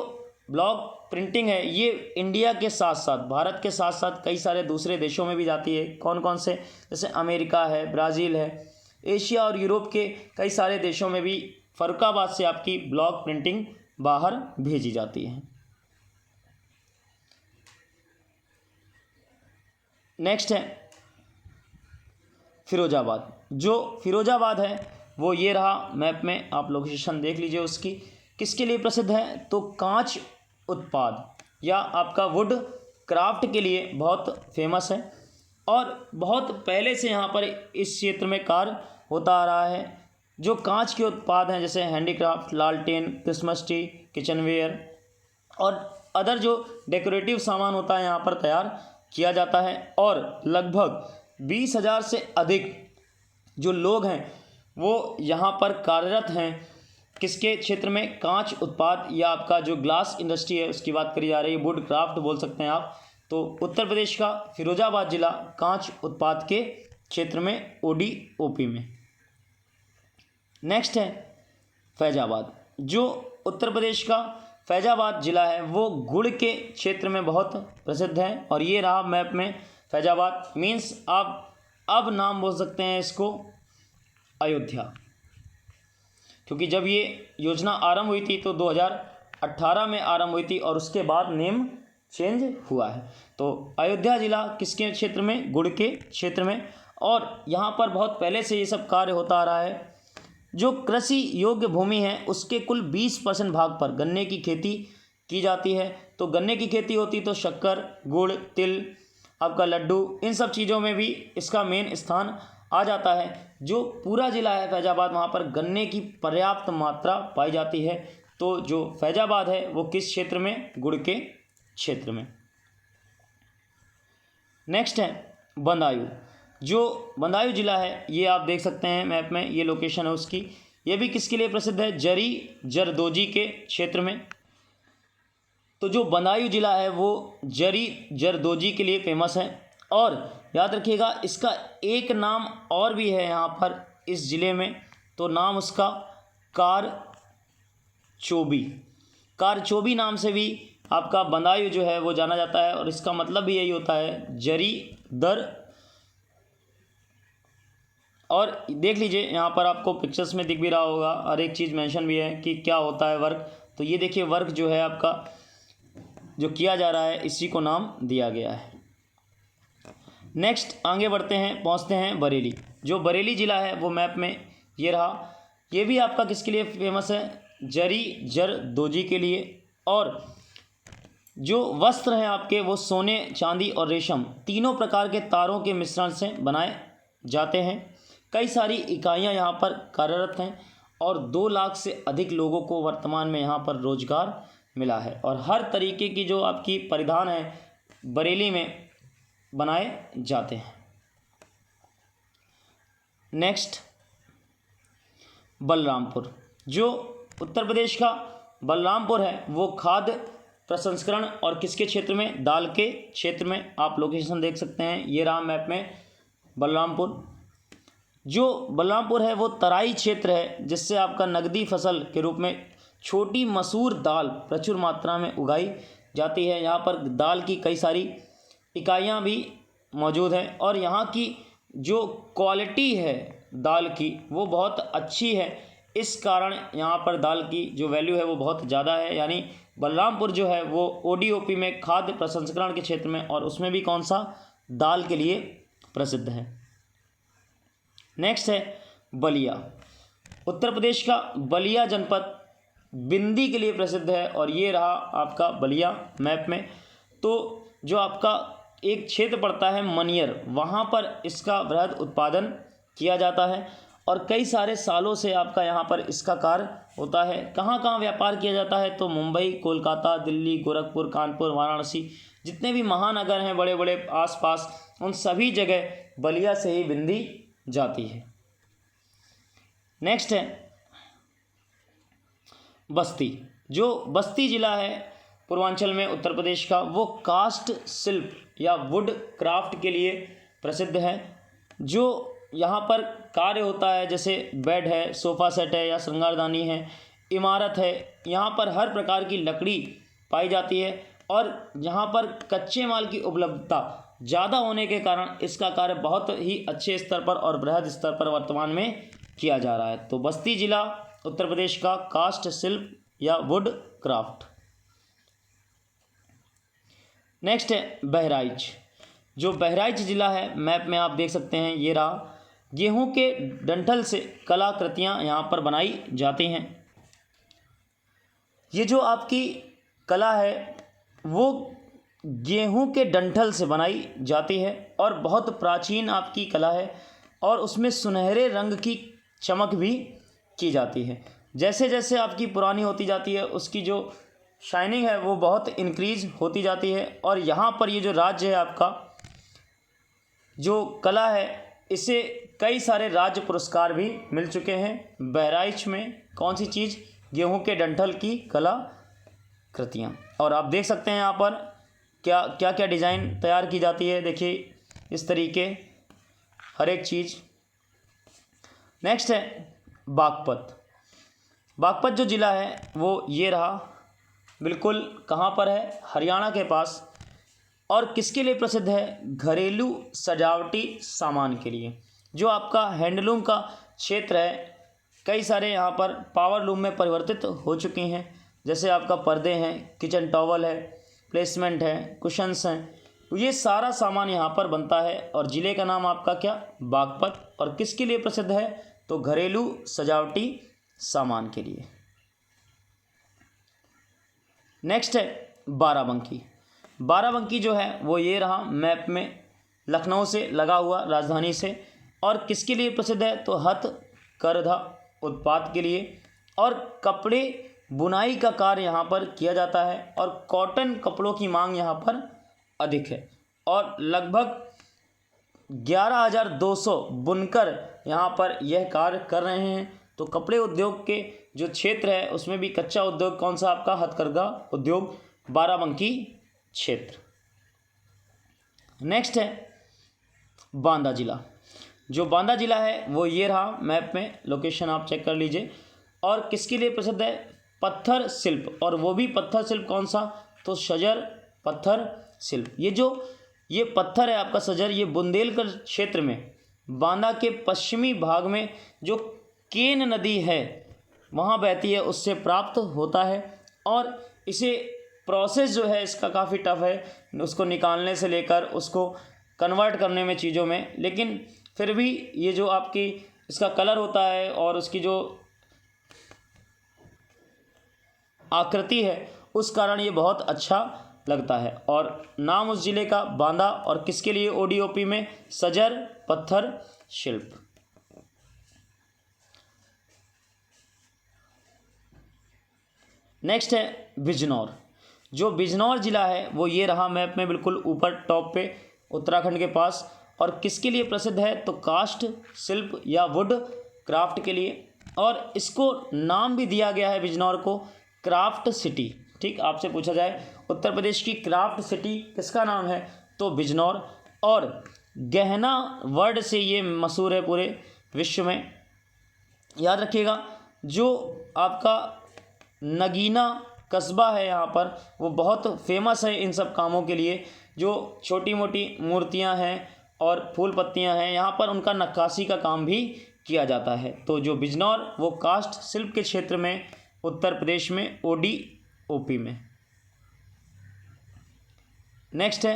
ब्लॉक प्रिंटिंग है ये इंडिया के साथ साथ, भारत के साथ साथ कई सारे दूसरे देशों में भी जाती है। कौन कौन से? जैसे अमेरिका है, ब्राज़ील है, एशिया और यूरोप के कई सारे देशों में भी फर्रुखाबाद से आपकी ब्लॉक प्रिंटिंग बाहर भेजी जाती है। नेक्स्ट है फिरोजाबाद। जो फिरोजाबाद है वो ये रहा मैप में, आप लोकेशन देख लीजिए उसकी। किसके लिए प्रसिद्ध है? तो कांच उत्पाद या आपका वुड क्राफ्ट के लिए बहुत फेमस है। और बहुत पहले से यहाँ पर इस क्षेत्र में कार्य होता आ रहा है। जो कांच के उत्पाद हैं जैसे हैंडीक्राफ्ट, लालटेन, क्रिसमस ट्री, किचनवेयर और अदर जो डेकोरेटिव सामान होता है यहाँ पर तैयार किया जाता है। और लगभग 20,000 से अधिक जो लोग हैं वो यहाँ पर कार्यरत हैं। किसके क्षेत्र में? कांच उत्पाद या आपका जो ग्लास इंडस्ट्री है उसकी बात करी जा रही है, वुड क्राफ्ट बोल सकते हैं आप। तो उत्तर प्रदेश का फिरोजाबाद जिला कांच उत्पाद के क्षेत्र में ODOP में। नेक्स्ट है फैजाबाद। जो उत्तर प्रदेश का फैजाबाद जिला है वो गुड़ के क्षेत्र में बहुत प्रसिद्ध है। और ये रहा मैप में फैजाबाद। मीन्स आप अब नाम बोल सकते हैं इसको अयोध्या, क्योंकि जब ये योजना आरंभ हुई थी तो 2018 में आरंभ हुई थी और उसके बाद नेम चेंज हुआ है। तो अयोध्या जिला किसके क्षेत्र में? गुड़ के क्षेत्र में। और यहाँ पर बहुत पहले से ये सब कार्य होता आ रहा है। जो कृषि योग्य भूमि है उसके कुल 20% भाग पर गन्ने की खेती की जाती है। तो गन्ने की खेती होती तो शक्कर, गुड़, तिल, आपका लड्डू, इन सब चीज़ों में भी इसका मेन स्थान आ जाता है। जो पूरा ज़िला है फैज़ाबाद, वहाँ पर गन्ने की पर्याप्त मात्रा पाई जाती है। तो जो फैज़ाबाद है वो किस क्षेत्र में? गुड़ के क्षेत्र में। नेक्स्ट है बदायूं। जो बदायूं जिला है ये आप देख सकते हैं मैप में, ये लोकेशन है उसकी। ये भी किसके लिए प्रसिद्ध है? जरी जरदोजी के क्षेत्र में। तो जो बदायूं जिला है वो जरी जरदोजी के लिए फेमस है। और याद रखिएगा इसका एक नाम और भी है यहाँ पर इस ज़िले में, तो नाम उसका कारचोबी। कारचोबी नाम से भी आपका बदायूं जो है वो जाना जाता है और इसका मतलब भी यही होता है जरी दर। और देख लीजिए यहाँ पर आपको पिक्चर्स में दिख भी रहा होगा, हर एक चीज़ मेंशन भी है कि क्या होता है वर्क। तो ये देखिए वर्क जो है आपका जो किया जा रहा है इसी को नाम दिया गया है। नेक्स्ट आगे बढ़ते हैं, पहुँचते हैं बरेली। जो बरेली ज़िला है वो मैप में ये रहा। ये भी आपका किसके लिए फेमस है? जरी जरदोजी के लिए। और जो वस्त्र हैं आपके वो सोने, चांदी और रेशम तीनों प्रकार के तारों के मिश्रण से बनाए जाते हैं। कई सारी इकाइयां यहाँ पर कार्यरत हैं और 2 लाख से अधिक लोगों को वर्तमान में यहाँ पर रोजगार मिला है। और हर तरीके की जो आपकी परिधान है बरेली में बनाए जाते हैं। नेक्स्ट बलरामपुर। जो उत्तर प्रदेश का बलरामपुर है वो खाद्य प्रसंस्करण और किसके क्षेत्र में? दाल के क्षेत्र में। आप लोकेशन देख सकते हैं, ये रहा मैप में बलरामपुर। जो बलरामपुर है वो तराई क्षेत्र है जिससे आपका नगदी फसल के रूप में छोटी मसूर दाल प्रचुर मात्रा में उगाई जाती है। यहाँ पर दाल की कई सारी इकाइयाँ भी मौजूद हैं और यहाँ की जो क्वालिटी है दाल की वो बहुत अच्छी है। इस कारण यहाँ पर दाल की जो वैल्यू है वो बहुत ज़्यादा है। यानी बलरामपुर जो है वो ODOP में खाद्य प्रसंस्करण के क्षेत्र में, और उसमें भी कौन सा? दाल के लिए प्रसिद्ध है। नेक्स्ट है बलिया। उत्तर प्रदेश का बलिया जनपद बिंदी के लिए प्रसिद्ध है और ये रहा आपका बलिया मैप में। तो जो आपका एक क्षेत्र पड़ता है मनियर, वहाँ पर इसका वृहद उत्पादन किया जाता है और कई सारे सालों से आपका यहाँ पर इसका कार्य होता है। कहाँ कहाँ व्यापार किया जाता है? तो मुंबई, कोलकाता, दिल्ली, गोरखपुर, कानपुर, वाराणसी, जितने भी महानगर हैं बड़े बड़े आसपास, उन सभी जगह बलिया से ही बिंदी जाती है। नेक्स्ट है बस्ती। जो बस्ती जिला है पूर्वांचल में उत्तर प्रदेश का, वो कास्ट शिल्प या वुड क्राफ्ट के लिए प्रसिद्ध है। जो यहाँ पर कार्य होता है जैसे बेड है, सोफ़ा सेट है या श्रृंगारदानी है, इमारत है, यहाँ पर हर प्रकार की लकड़ी पाई जाती है और यहाँ पर कच्चे माल की उपलब्धता ज़्यादा होने के कारण इसका कार्य बहुत ही अच्छे स्तर पर और बृहद स्तर पर वर्तमान में किया जा रहा है। तो बस्ती जिला उत्तर प्रदेश का कास्ट शिल्प या वुड क्राफ्ट। नेक्स्ट है बहराइच। जो बहराइच जिला है मैप में आप देख सकते हैं, ये रहा। गेहूं के डंठल से कलाकृतियाँ यहाँ पर बनाई जाती हैं। ये जो आपकी कला है वो गेहूं के डंठल से बनाई जाती है और बहुत प्राचीन आपकी कला है और उसमें सुनहरे रंग की चमक भी की जाती है। जैसे जैसे आपकी पुरानी होती जाती है उसकी जो शाइनिंग है वो बहुत इंक्रीज होती जाती है। और यहाँ पर ये जो राज्य है आपका, जो कला है, इसे कई सारे राज्य पुरस्कार भी मिल चुके हैं। बहराइच में कौन सी चीज़? गेहूं के डंठल की कला कृतियाँ। और आप देख सकते हैं यहाँ पर क्या क्या क्या डिज़ाइन तैयार की जाती है, देखिए इस तरीके हर एक चीज़। नेक्स्ट है बागपत। बागपत जो ज़िला है वो ये रहा, बिल्कुल कहाँ पर है? हरियाणा के पास। और किसके लिए प्रसिद्ध है? घरेलू सजावटी सामान के लिए। जो आपका हैंडलूम का क्षेत्र है, कई सारे यहाँ पर पावर लूम में परिवर्तित हो चुके हैं। जैसे आपका पर्दे हैं, किचन टॉवल है, प्लेसमेंट है, कुशन्स हैं, तो ये सारा सामान यहाँ पर बनता है। और ज़िले का नाम आपका क्या, बागपत। और किसके लिए प्रसिद्ध है, तो घरेलू सजावटी सामान के लिए। नेक्स्ट है बाराबंकी। बाराबंकी जो है वो ये रहा मैप में, लखनऊ से लगा हुआ, राजधानी से। और किसके लिए प्रसिद्ध है, तो हथकरघा उत्पाद के लिए। और कपड़े बुनाई का कार्य यहाँ पर किया जाता है और कॉटन कपड़ों की मांग यहाँ पर अधिक है। और लगभग 11,200 बुनकर यहाँ पर यह कार्य कर रहे हैं। तो कपड़े उद्योग के जो क्षेत्र है उसमें भी कच्चा उद्योग कौन सा आपका, हथकरघा उद्योग, बाराबंकी क्षेत्र। नेक्स्ट है बांदा जिला। जो बांदा जिला है वो ये रहा मैप में, लोकेशन आप चेक कर लीजिए। और किसके लिए प्रसिद्ध है, पत्थर शिल्प। और वो भी पत्थर शिल्प कौन सा, तो सजर पत्थर शिल्प। ये पत्थर है आपका सजर, ये बुंदेलखंड क्षेत्र में बांदा के पश्चिमी भाग में जो केन नदी है वहाँ बहती है, उससे प्राप्त होता है। और इसे प्रोसेस जो है इसका काफ़ी टफ है, उसको निकालने से लेकर उसको कन्वर्ट करने में चीज़ों में। लेकिन फिर भी ये जो आपकी इसका कलर होता है और उसकी जो आकृति है उस कारण ये बहुत अच्छा लगता है। और नाम उस ज़िले का बांदा। और किसके लिए ओडीओपी में, सजर पत्थर शिल्प। नेक्स्ट है बिजनौर। जो बिजनौर ज़िला है वो ये रहा मैप में, बिल्कुल ऊपर टॉप पे, उत्तराखंड के पास। और किसके लिए प्रसिद्ध है, तो काष्ठ शिल्प या वुड क्राफ्ट के लिए। और इसको नाम भी दिया गया है बिजनौर को, क्राफ्ट सिटी। ठीक, आपसे पूछा जाए उत्तर प्रदेश की क्राफ्ट सिटी किसका नाम है, तो बिजनौर। और गहना वर्ड से ये मशहूर है पूरे विश्व में। याद रखिएगा, जो आपका नगीना कस्बा है यहाँ पर वो बहुत फेमस है इन सब कामों के लिए। जो छोटी मोटी मूर्तियाँ हैं और फूल पत्तियाँ हैं, यहाँ पर उनका नक्काशी का काम भी किया जाता है। तो जो बिजनौर वो काष्ठ शिल्प के क्षेत्र में, उत्तर प्रदेश में, ओडीओपी में। नेक्स्ट है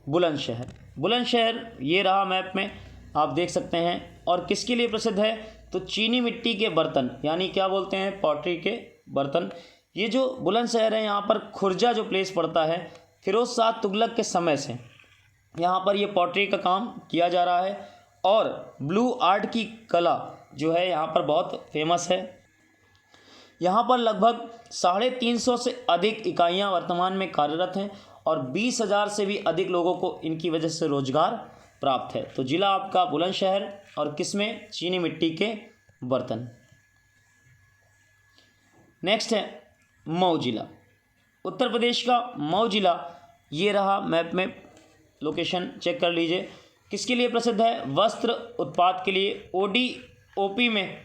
बुलंदशहर। बुलंदशहर ये रहा मैप में, आप देख सकते हैं। और किसके लिए प्रसिद्ध है, तो चीनी मिट्टी के बर्तन, यानी क्या बोलते हैं, पॉटरी के बर्तन। ये जो बुलंदशहर है यहाँ पर खुर्जा जो प्लेस पड़ता है, फिरोज शाह तुगलक के समय से यहाँ पर ये पॉटरी का काम किया जा रहा है। और ब्लू आर्ट की कला जो है यहाँ पर बहुत फेमस है। यहाँ पर लगभग 350 से अधिक इकाइयाँ वर्तमान में कार्यरत हैं और 20,000 से भी अधिक लोगों को इनकी वजह से रोजगार प्राप्त है। तो जिला आपका बुलंदशहर, और किसमें, चीनी मिट्टी के बर्तन। नेक्स्ट है मऊ जिला। उत्तर प्रदेश का मऊ जिला ये रहा मैप में, लोकेशन चेक कर लीजिए। किसके लिए प्रसिद्ध है, वस्त्र उत्पाद के लिए। ओडीओपी में,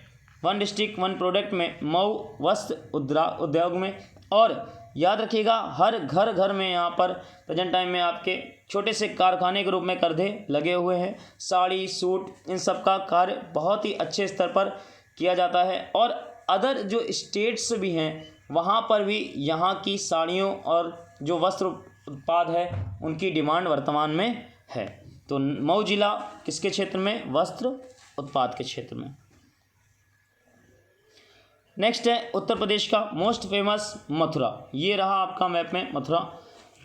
वन डिस्ट्रिक्ट वन प्रोडक्ट में, मऊ वस्त्र उद्योग में। और याद रखिएगा, हर घर में यहाँ पर प्रेजेंट टाइम में आपके छोटे से कारखाने के रूप में करधे लगे हुए हैं। साड़ी, सूट, इन सब का कार्य बहुत ही अच्छे स्तर पर किया जाता है। और अदर जो स्टेट्स भी हैं वहाँ पर भी यहाँ की साड़ियों और जो वस्त्र उत्पाद है उनकी डिमांड वर्तमान में है। तो मऊ जिला किसके क्षेत्र में, वस्त्र उत्पाद के क्षेत्र में। नेक्स्ट है उत्तर प्रदेश का मोस्ट फेमस मथुरा। ये रहा आपका मैप में मथुरा।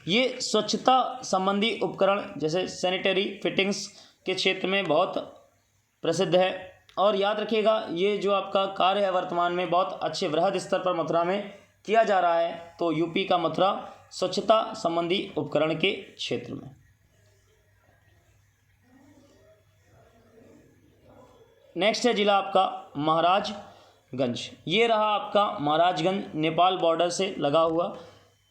ये स्वच्छता संबंधी उपकरण जैसे सैनिटरी फिटिंग्स के क्षेत्र में बहुत प्रसिद्ध है। और याद रखिएगा, ये जो आपका कार्य है वर्तमान में बहुत अच्छे वृहद स्तर पर मथुरा में किया जा रहा है। तो यूपी का मथुरा स्वच्छता संबंधी उपकरण के क्षेत्र में। नेक्स्ट है जिला आपका महाराजगंज। ये रहा आपका महाराजगंज, नेपाल बॉर्डर से लगा हुआ।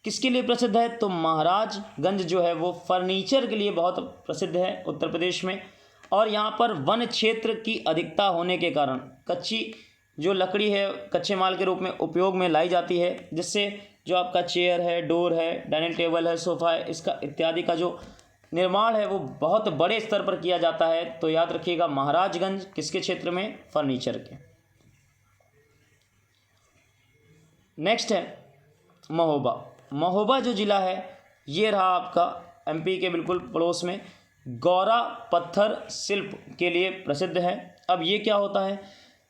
किसके लिए प्रसिद्ध है, तो महाराजगंज जो है वो फर्नीचर के लिए बहुत प्रसिद्ध है उत्तर प्रदेश में। और यहाँ पर वन क्षेत्र की अधिकता होने के कारण कच्ची जो लकड़ी है कच्चे माल के रूप में उपयोग में लाई जाती है, जिससे जो आपका चेयर है, डोर है, डाइनिंग टेबल है, सोफ़ा है, इसका इत्यादि का जो निर्माण है वो बहुत बड़े स्तर पर किया जाता है, तो याद रखिएगा महाराजगंज किसके क्षेत्र में, फर्नीचर के। नेक्स्ट है महोबा। महोबा जो ज़िला है ये रहा आपका एमपी के बिल्कुल पड़ोस में, गौरा पत्थर शिल्प के लिए प्रसिद्ध है। अब ये क्या होता है,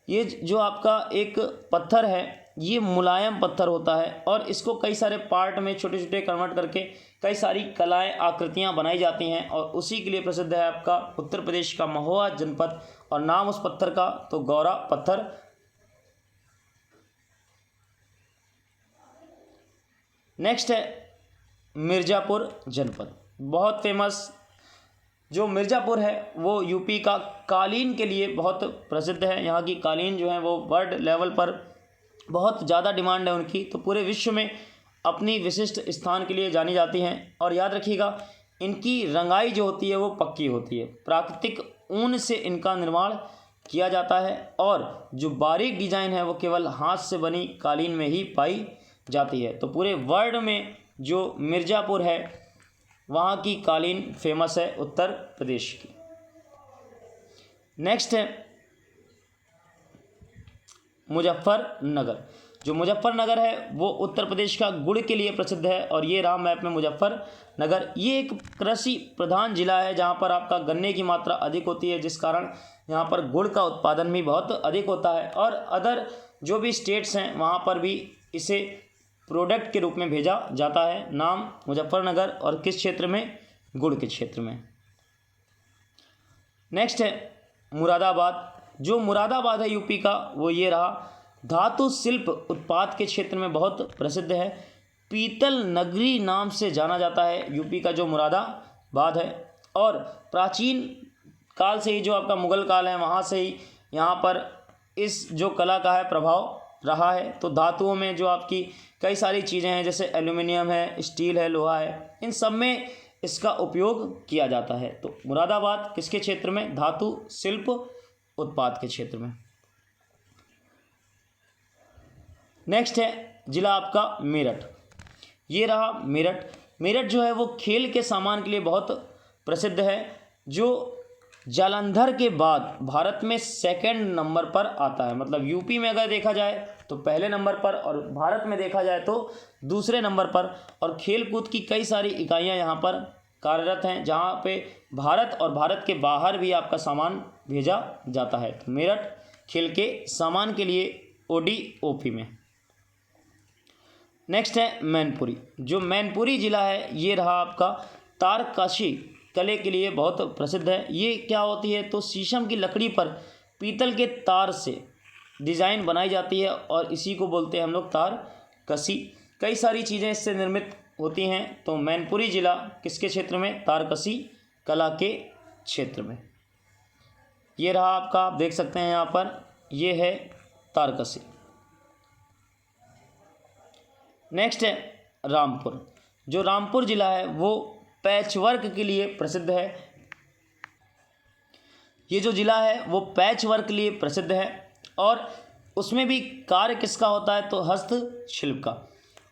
ये जो आपका एक पत्थर है ये मुलायम पत्थर होता है और इसको कई सारे पार्ट में छोटे छोटे कन्वर्ट करके कई सारी कलाएं आकृतियां बनाई जाती हैं और उसी के लिए प्रसिद्ध है आपका उत्तर प्रदेश का महोबा जनपद। और नाम उस पत्थर का तो गौरा पत्थर। नेक्स्ट है मिर्ज़ापुर जनपद, बहुत फेमस जो मिर्ज़ापुर है वो यूपी का कालीन के लिए बहुत प्रसिद्ध है। यहाँ की कालीन जो है वो वर्ल्ड लेवल पर बहुत ज़्यादा डिमांड है उनकी, तो पूरे विश्व में अपनी विशिष्ट स्थान के लिए जानी जाती हैं। और याद रखिएगा इनकी रंगाई जो होती है वो पक्की होती है, प्राकृतिक ऊन से इनका निर्माण किया जाता है और जो बारीक डिज़ाइन है वो केवल हाथ से बनी कालीन में ही पाई जाती है। तो पूरे वर्ल्ड में जो मिर्ज़ापुर है वहाँ की कालीन फेमस है उत्तर प्रदेश की। नेक्स्ट है मुजफ्फरनगर। जो मुजफ्फरनगर है वो उत्तर प्रदेश का गुड़ के लिए प्रसिद्ध है और ये रहा मैप में मुजफ्फरनगर। ये एक कृषि प्रधान जिला है जहाँ पर आपका गन्ने की मात्रा अधिक होती है, जिस कारण यहाँ पर गुड़ का उत्पादन भी बहुत अधिक होता है और अदर जो भी स्टेट्स हैं वहाँ पर भी इसे प्रोडक्ट के रूप में भेजा जाता है। नाम मुजफ्फरनगर और किस क्षेत्र में, गुड़ के क्षेत्र में। नेक्स्ट है मुरादाबाद। जो मुरादाबाद है यूपी का वो ये रहा, धातु शिल्प उत्पाद के क्षेत्र में बहुत प्रसिद्ध है, पीतल नगरी नाम से जाना जाता है यूपी का जो मुरादाबाद है। और प्राचीन काल से ही जो आपका मुगल काल है वहाँ से ही यहाँ पर इस जो कला का है प्रभाव रहा है। तो धातुओं में जो आपकी कई सारी चीज़ें हैं जैसे एल्यूमिनियम है, स्टील है, लोहा है, इन सब में इसका उपयोग किया जाता है। तो मुरादाबाद किसके क्षेत्र में, धातु शिल्प उत्पाद के क्षेत्र में। नेक्स्ट है जिला आपका मेरठ। ये रहा मेरठ। मेरठ जो है वो खेल के सामान के लिए बहुत प्रसिद्ध है, जो जालंधर के बाद भारत में सेकंड नंबर पर आता है। मतलब यूपी में अगर देखा जाए तो पहले नंबर पर और भारत में देखा जाए तो दूसरे नंबर पर। और खेल कूद की कई सारी इकाइयाँ यहाँ पर कार्यरत हैं जहाँ पे भारत और भारत के बाहर भी आपका सामान भेजा जाता है। तो मेरठ खेल के सामान के लिए ODOP में। नेक्स्ट है मैनपुरी। जो मैनपुरी ज़िला है ये रहा आपका तारकशी कले के लिए बहुत प्रसिद्ध है। ये क्या होती है, तो शीशम की लकड़ी पर पीतल के तार से डिज़ाइन बनाई जाती है और इसी को बोलते हैं हम लोग तारकशी। कई सारी चीज़ें इससे निर्मित होती हैं। तो मैनपुरी ज़िला किसके क्षेत्र में, तारकशी कला के क्षेत्र में। ये रहा आपका, आप देख सकते हैं यहाँ पर, ये है तारकशी। नेक्स्ट है रामपुर। जो रामपुर ज़िला है वो पैचवर्क के लिए प्रसिद्ध है। ये जो ज़िला है वो पैचवर्क के लिए प्रसिद्ध है और उसमें भी कार्य किसका होता है, तो हस्तशिल्प का।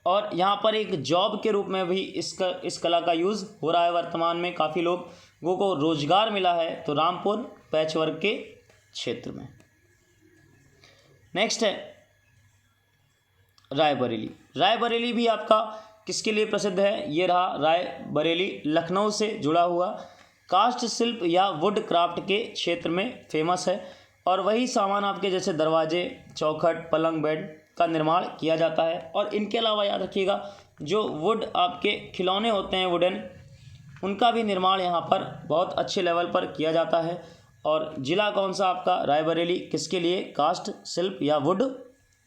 और यहाँ पर एक जॉब के रूप में भी इस कला का यूज़ हो रहा है। वर्तमान में काफ़ी लोगों को रोजगार मिला है। तो रामपुर पैचवर्क के क्षेत्र में। नेक्स्ट है रायबरेली। रायबरेली भी आपका किसके लिए प्रसिद्ध है, ये रहा रायबरेली, लखनऊ से जुड़ा हुआ कास्ट शिल्प या वुड क्राफ्ट के क्षेत्र में फेमस है। और वही सामान आपके जैसे दरवाजे, चौखट, पलंग, बेड का निर्माण किया जाता है। और इनके अलावा याद रखिएगा जो वुड आपके खिलौने होते हैं वुडन, उनका भी निर्माण यहाँ पर बहुत अच्छे लेवल पर किया जाता है। और ज़िला कौन सा आपका, रायबरेली, किसके लिए, कास्ट शिल्प या वुड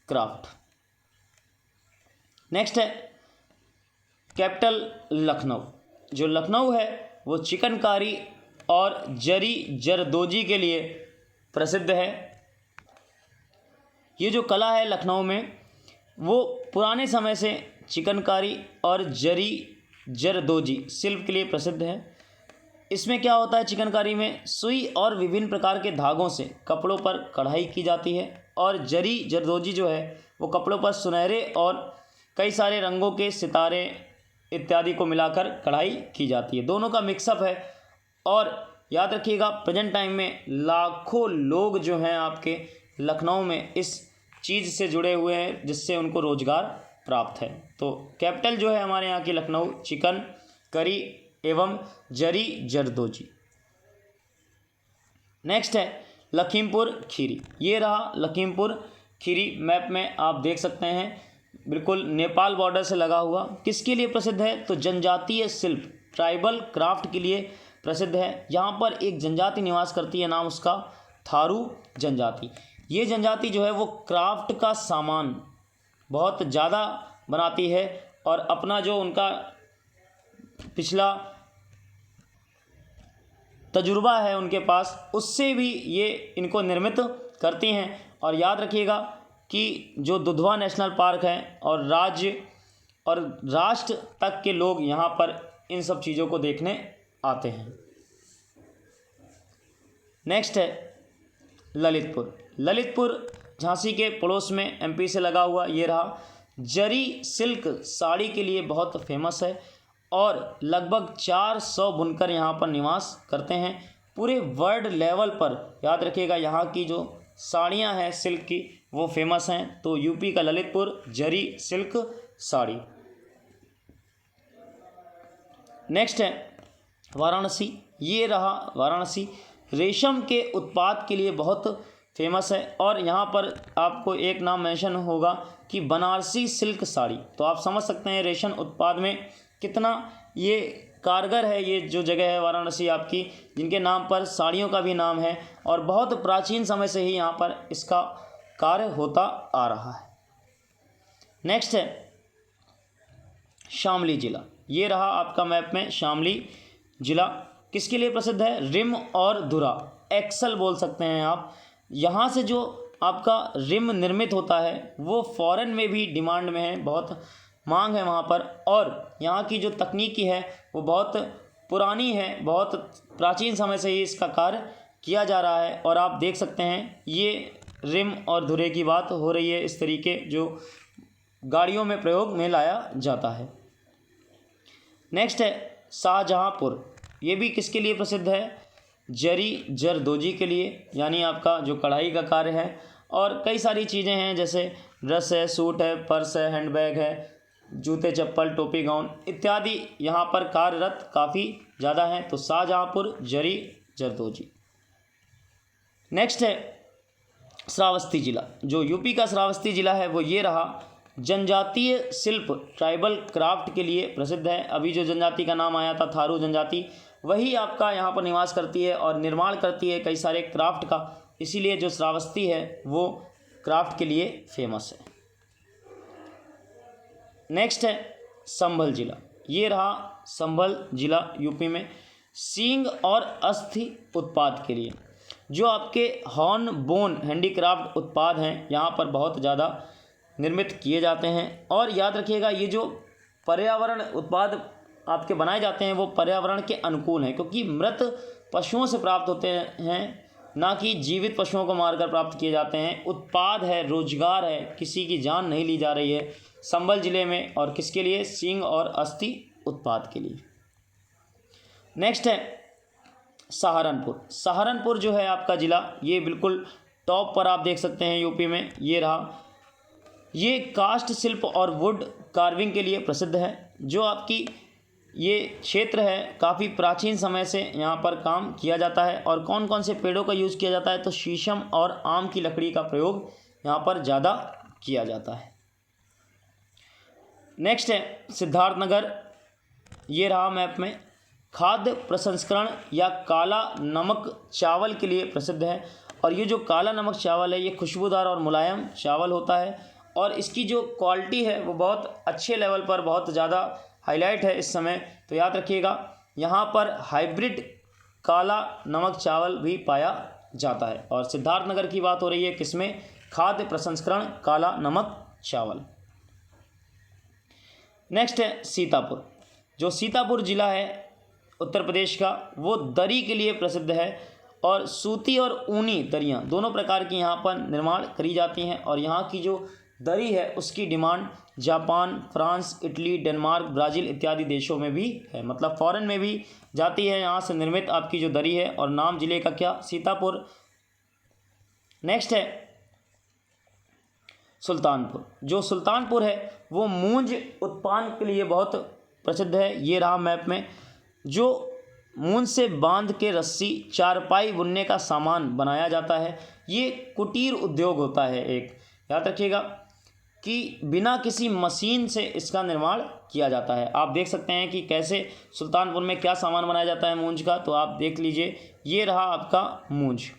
क्राफ्ट। नेक्स्ट है कैपिटल लखनऊ। जो लखनऊ है वो चिकनकारी और जरी जरदोजी के लिए प्रसिद्ध है। ये जो कला है लखनऊ में वो पुराने समय से चिकनकारी और जरी जरदोजी शिल्प के लिए प्रसिद्ध है। इसमें क्या होता है, चिकनकारी में सुई और विभिन्न प्रकार के धागों से कपड़ों पर कढ़ाई की जाती है और जरी जरदोजी जो है वो कपड़ों पर सुनहरे और कई सारे रंगों के सितारे इत्यादि को मिलाकर कढ़ाई की जाती है। दोनों का मिक्सअप है। और याद रखिएगा प्रेजेंट टाइम में लाखों लोग जो हैं आपके लखनऊ में इस चीज़ से जुड़े हुए हैं जिससे उनको रोज़गार प्राप्त है। तो कैपिटल जो है हमारे यहाँ की लखनऊ चिकन करी एवं जरी जरदोजी। नेक्स्ट है लखीमपुर खीरी। ये रहा लखीमपुर खीरी, मैप में आप देख सकते हैं बिल्कुल नेपाल बॉर्डर से लगा हुआ। किसके लिए प्रसिद्ध है? तो जनजातीय शिल्प ट्राइबल क्राफ्ट के लिए प्रसिद्ध है। यहाँ पर एक जनजाति निवास करती है, नाम उसका थारू जनजाति। ये जनजाति जो है वो क्राफ्ट का सामान बहुत ज़्यादा बनाती है और अपना जो उनका पिछला तजुर्बा है उनके पास, उससे भी ये इनको निर्मित करती हैं। और याद रखिएगा कि जो दुधवा नेशनल पार्क है और राज्य और राष्ट्र तक के लोग यहाँ पर इन सब चीज़ों को देखने आते हैं। नेक्स्ट है ललितपुर। ललितपुर झांसी के पड़ोस में एमपी से लगा हुआ। ये रहा जरी सिल्क साड़ी के लिए बहुत फेमस है और लगभग 400 बुनकर यहाँ पर निवास करते हैं। पूरे वर्ल्ड लेवल पर याद रखिएगा यहाँ की जो साड़ियाँ हैं सिल्क की वो फेमस हैं। तो यूपी का ललितपुर जरी सिल्क साड़ी। नेक्स्ट है वाराणसी। ये रहा वाराणसी, रेशम के उत्पाद के लिए बहुत फेमस है और यहाँ पर आपको एक नाम मेंशन होगा कि बनारसी सिल्क साड़ी। तो आप समझ सकते हैं रेशम उत्पाद में कितना ये कारगर है ये जो जगह है वाराणसी आपकी, जिनके नाम पर साड़ियों का भी नाम है और बहुत प्राचीन समय से ही यहाँ पर इसका कार्य होता आ रहा है। नेक्स्ट है शामली जिला। ये रहा आपका मैप में शामली जिला। किसके लिए प्रसिद्ध है? रिम और धुरा, एक्सल बोल सकते हैं आप। यहाँ से जो आपका रिम निर्मित होता है वो फॉरेन में भी डिमांड में है, बहुत मांग है वहाँ पर। और यहाँ की जो तकनीकी है वो बहुत पुरानी है, बहुत प्राचीन समय से ही इसका कार्य किया जा रहा है। और आप देख सकते हैं ये रिम और धुरे की बात हो रही है, इस तरीके जो गाड़ियों में प्रयोग में लाया जाता है। नेक्स्ट है शाहजहाँपुर। ये भी किसके लिए प्रसिद्ध है? जरी जरदोजी के लिए, यानी आपका जो कढ़ाई का कार्य है। और कई सारी चीज़ें हैं जैसे ड्रेस है, सूट है, पर्स है, हैंडबैग है, जूते चप्पल टोपी गाउन इत्यादि यहाँ पर कार्यरत काफ़ी ज़्यादा हैं। तो शाहजहाँपुर जरी जरदोजी। नेक्स्ट है श्रावस्ती जिला। जो यूपी का श्रावस्ती जिला है वो ये रहा, जनजातीय शिल्प ट्राइबल क्राफ्ट के लिए प्रसिद्ध है। अभी जो जनजाति का नाम आया था थारू जनजाति, वही आपका यहाँ पर निवास करती है और निर्माण करती है कई सारे क्राफ्ट का, इसीलिए जो श्रावस्ती है वो क्राफ्ट के लिए फेमस है। नेक्स्ट है संभल जिला। ये रहा संभल जिला यूपी में, सींग और अस्थि उत्पाद के लिए। जो आपके हॉर्न बोन हैंडीक्राफ्ट उत्पाद हैं यहाँ पर बहुत ज़्यादा निर्मित किए जाते हैं। और याद रखिएगा ये जो पर्यावरण उत्पाद आपके बनाए जाते हैं वो पर्यावरण के अनुकूल हैं, क्योंकि मृत पशुओं से प्राप्त होते हैं, ना कि जीवित पशुओं को मारकर प्राप्त किए जाते हैं। उत्पाद है, रोजगार है, किसी की जान नहीं ली जा रही है संभल जिले में। और किसके लिए? सींग और अस्थि उत्पाद के लिए। नेक्स्ट है सहारनपुर। सहारनपुर जो है आपका ज़िला, ये बिल्कुल टॉप पर आप देख सकते हैं यूपी में। ये रहा, ये कास्ट शिल्प और वुड कार्विंग के लिए प्रसिद्ध है। जो आपकी ये क्षेत्र है काफ़ी प्राचीन समय से यहाँ पर काम किया जाता है। और कौन कौन से पेड़ों का यूज़ किया जाता है? तो शीशम और आम की लकड़ी का प्रयोग यहाँ पर ज़्यादा किया जाता है। नेक्स्ट है सिद्धार्थनगर। ये रहा मैप में, खाद्य प्रसंस्करण या काला नमक चावल के लिए प्रसिद्ध है। और ये जो काला नमक चावल है ये खुशबूदार और मुलायम चावल होता है और इसकी जो क्वालिटी है वो बहुत अच्छे लेवल पर बहुत ज़्यादा हाईलाइट है इस समय। तो याद रखिएगा यहाँ पर हाइब्रिड काला नमक चावल भी पाया जाता है। और सिद्धार्थनगर की बात हो रही है किसमें? खाद्य प्रसंस्करण काला नमक चावल। नेक्स्ट है सीतापुर। जो सीतापुर ज़िला है उत्तर प्रदेश का, वो दरी के लिए प्रसिद्ध है और सूती और ऊनी दरियाँ दोनों प्रकार की यहाँ पर निर्माण करी जाती हैं। और यहाँ की जो दरी है उसकी demand Japan, France, Italy, Denmark, Brazil इत्यादि देशों में भी है, मतलब फॉरेन में भी जाती है यहाँ से निर्मित आपकी जो दरी है। और नाम ज़िले का क्या? सीतापुर। नेक्स्ट है सुल्तानपुर। जो सुल्तानपुर है वो मूंज उत्पादन के लिए बहुत प्रसिद्ध है। ये रहा मैप में। जो मूंज से बांध के रस्सी, चारपाई बुनने का सामान बनाया जाता है। ये कुटीर उद्योग होता है एक, याद रखिएगा कि बिना किसी मशीन से इसका निर्माण किया जाता है। आप देख सकते हैं कि कैसे सुल्तानपुर में क्या सामान बनाया जाता है मूंज का, तो आप देख लीजिए। ये रहा आपका मूंज।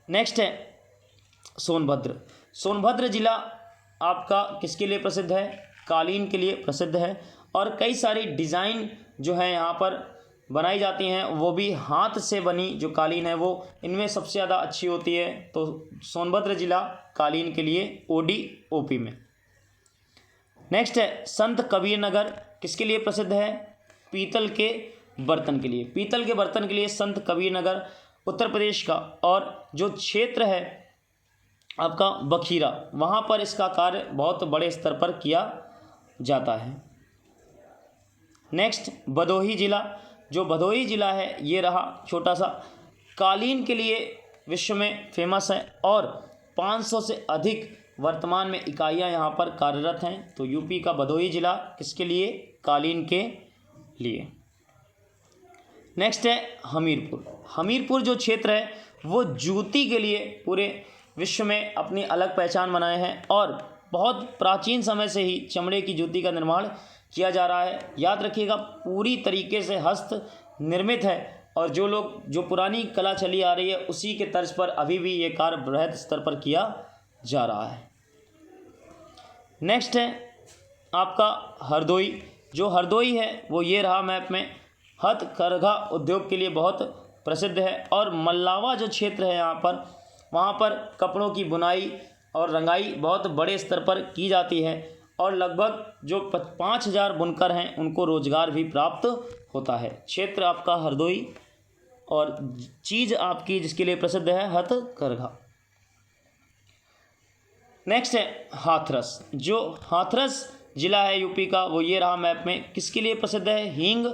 नेक्स्ट है सोनभद्र। सोनभद्र जिला आपका किसके लिए प्रसिद्ध है? कालीन के लिए प्रसिद्ध है। और कई सारी डिज़ाइन जो है यहाँ पर बनाई जाती हैं, वो भी हाथ से बनी जो कालीन है वो इनमें सबसे ज़्यादा अच्छी होती है। तो सोनभद्र जिला कालीन के लिए ओडी ओपी में। नेक्स्ट है संत कबीर नगर। किसके लिए प्रसिद्ध है? पीतल के बर्तन के लिए। पीतल के बर्तन के लिए संत कबीर नगर उत्तर प्रदेश का। और जो क्षेत्र है आपका बखीरा, वहाँ पर इसका कार्य बहुत बड़े स्तर पर किया जाता है। नेक्स्ट भदोही जिला। जो भदोही जिला है ये रहा छोटा सा, कालीन के लिए विश्व में फेमस है और 500 से अधिक वर्तमान में इकाइयाँ यहाँ पर कार्यरत हैं। तो यूपी का भदोही जिला किसके लिए? कालीन के लिए। नेक्स्ट है हमीरपुर। हमीरपुर जो क्षेत्र है वो जूती के लिए पूरे विश्व में अपनी अलग पहचान बनाए हैं और बहुत प्राचीन समय से ही चमड़े की जूती का निर्माण किया जा रहा है। याद रखिएगा पूरी तरीके से हस्त निर्मित है और जो पुरानी कला चली आ रही है उसी के तर्ज पर अभी भी ये कार्य बृहद स्तर पर किया जा रहा है। नेक्स्ट है आपका हरदोई। जो हरदोई है वो ये रहा मैप में, हथकरघा उद्योग के लिए बहुत प्रसिद्ध है। और मल्लावा जो क्षेत्र है यहाँ पर, वहाँ पर कपड़ों की बुनाई और रंगाई बहुत बड़े स्तर पर की जाती है और लगभग जो 5000 बुनकर हैं उनको रोजगार भी प्राप्त होता है। क्षेत्र आपका हरदोई और चीज़ आपकी जिसके लिए प्रसिद्ध है हथकरघा। नेक्स्ट है हाथरस। जो हाथरस जिला है यूपी का वो ये रहा मैप में, किसके लिए प्रसिद्ध है? हींग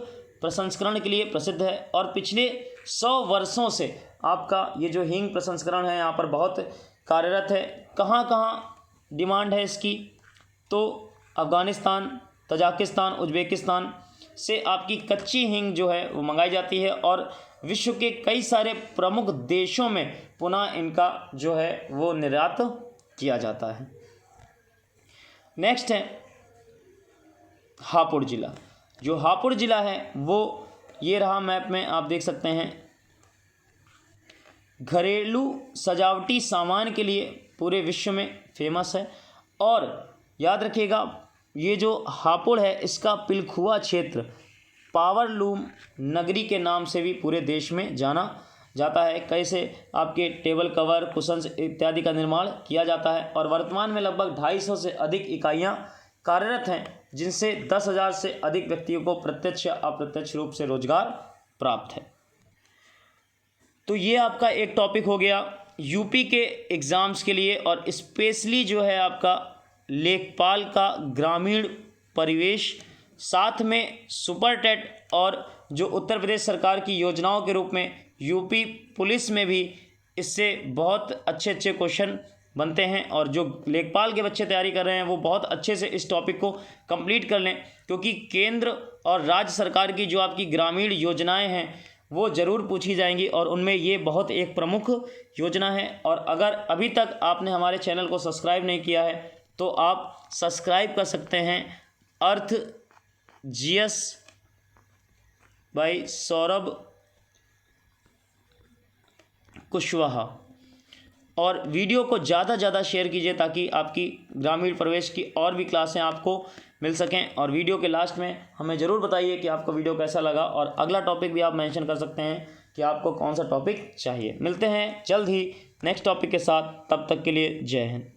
प्रसंस्करण के लिए प्रसिद्ध है। और पिछले 100 वर्षों से आपका ये जो हींग प्रसंस्करण है यहाँ पर बहुत कार्यरत है। कहाँ कहाँ डिमांड है इसकी? तो अफ़गानिस्तान, तजाकिस्तान, उज़्बेकिस्तान से आपकी कच्ची हींग जो है वो मंगाई जाती है और विश्व के कई सारे प्रमुख देशों में पुनः इनका जो है वो निर्यात किया जाता है। नेक्स्ट है हापुड़ जिला। जो हापुड़ जिला है वो ये रहा मैप में, आप देख सकते हैं। घरेलू सजावटी सामान के लिए पूरे विश्व में फेमस है। और याद रखिएगा ये जो हापुड़ है इसका पिलखुआ क्षेत्र पावरलूम नगरी के नाम से भी पूरे देश में जाना जाता है। कैसे आपके टेबल कवर, कुशन्स इत्यादि का निर्माण किया जाता है और वर्तमान में लगभग 250 से अधिक इकाइयाँ कार्यरत हैं जिनसे 10,000 से अधिक व्यक्तियों को प्रत्यक्ष या अप्रत्यक्ष रूप से रोजगार प्राप्त है। तो ये आपका एक टॉपिक हो गया यूपी के एग्ज़ाम्स के लिए और स्पेशली जो है आपका लेखपाल का ग्रामीण परिवेश, साथ में सुपर टेट और जो उत्तर प्रदेश सरकार की योजनाओं के रूप में यूपी पुलिस में भी इससे बहुत अच्छे अच्छे क्वेश्चन बनते हैं। और जो लेखपाल के बच्चे तैयारी कर रहे हैं वो बहुत अच्छे से इस टॉपिक को कंप्लीट कर लें, क्योंकि केंद्र और राज्य सरकार की जो आपकी ग्रामीण योजनाएं हैं वो ज़रूर पूछी जाएंगी और उनमें ये बहुत एक प्रमुख योजना है। और अगर अभी तक आपने हमारे चैनल को सब्सक्राइब नहीं किया है तो आप सब्सक्राइब कर सकते हैं अर्थ जीएस बाय सौरभ कुशवाहा। और वीडियो को ज़्यादा ज़्यादा शेयर कीजिए ताकि आपकी ग्रामीण प्रवेश की और भी क्लासें आपको मिल सकें। और वीडियो के लास्ट में हमें ज़रूर बताइए कि आपको वीडियो कैसा लगा और अगला टॉपिक भी आप मेंशन कर सकते हैं कि आपको कौन सा टॉपिक चाहिए। मिलते हैं जल्द ही नेक्स्ट टॉपिक के साथ, तब तक के लिए जय हिंद।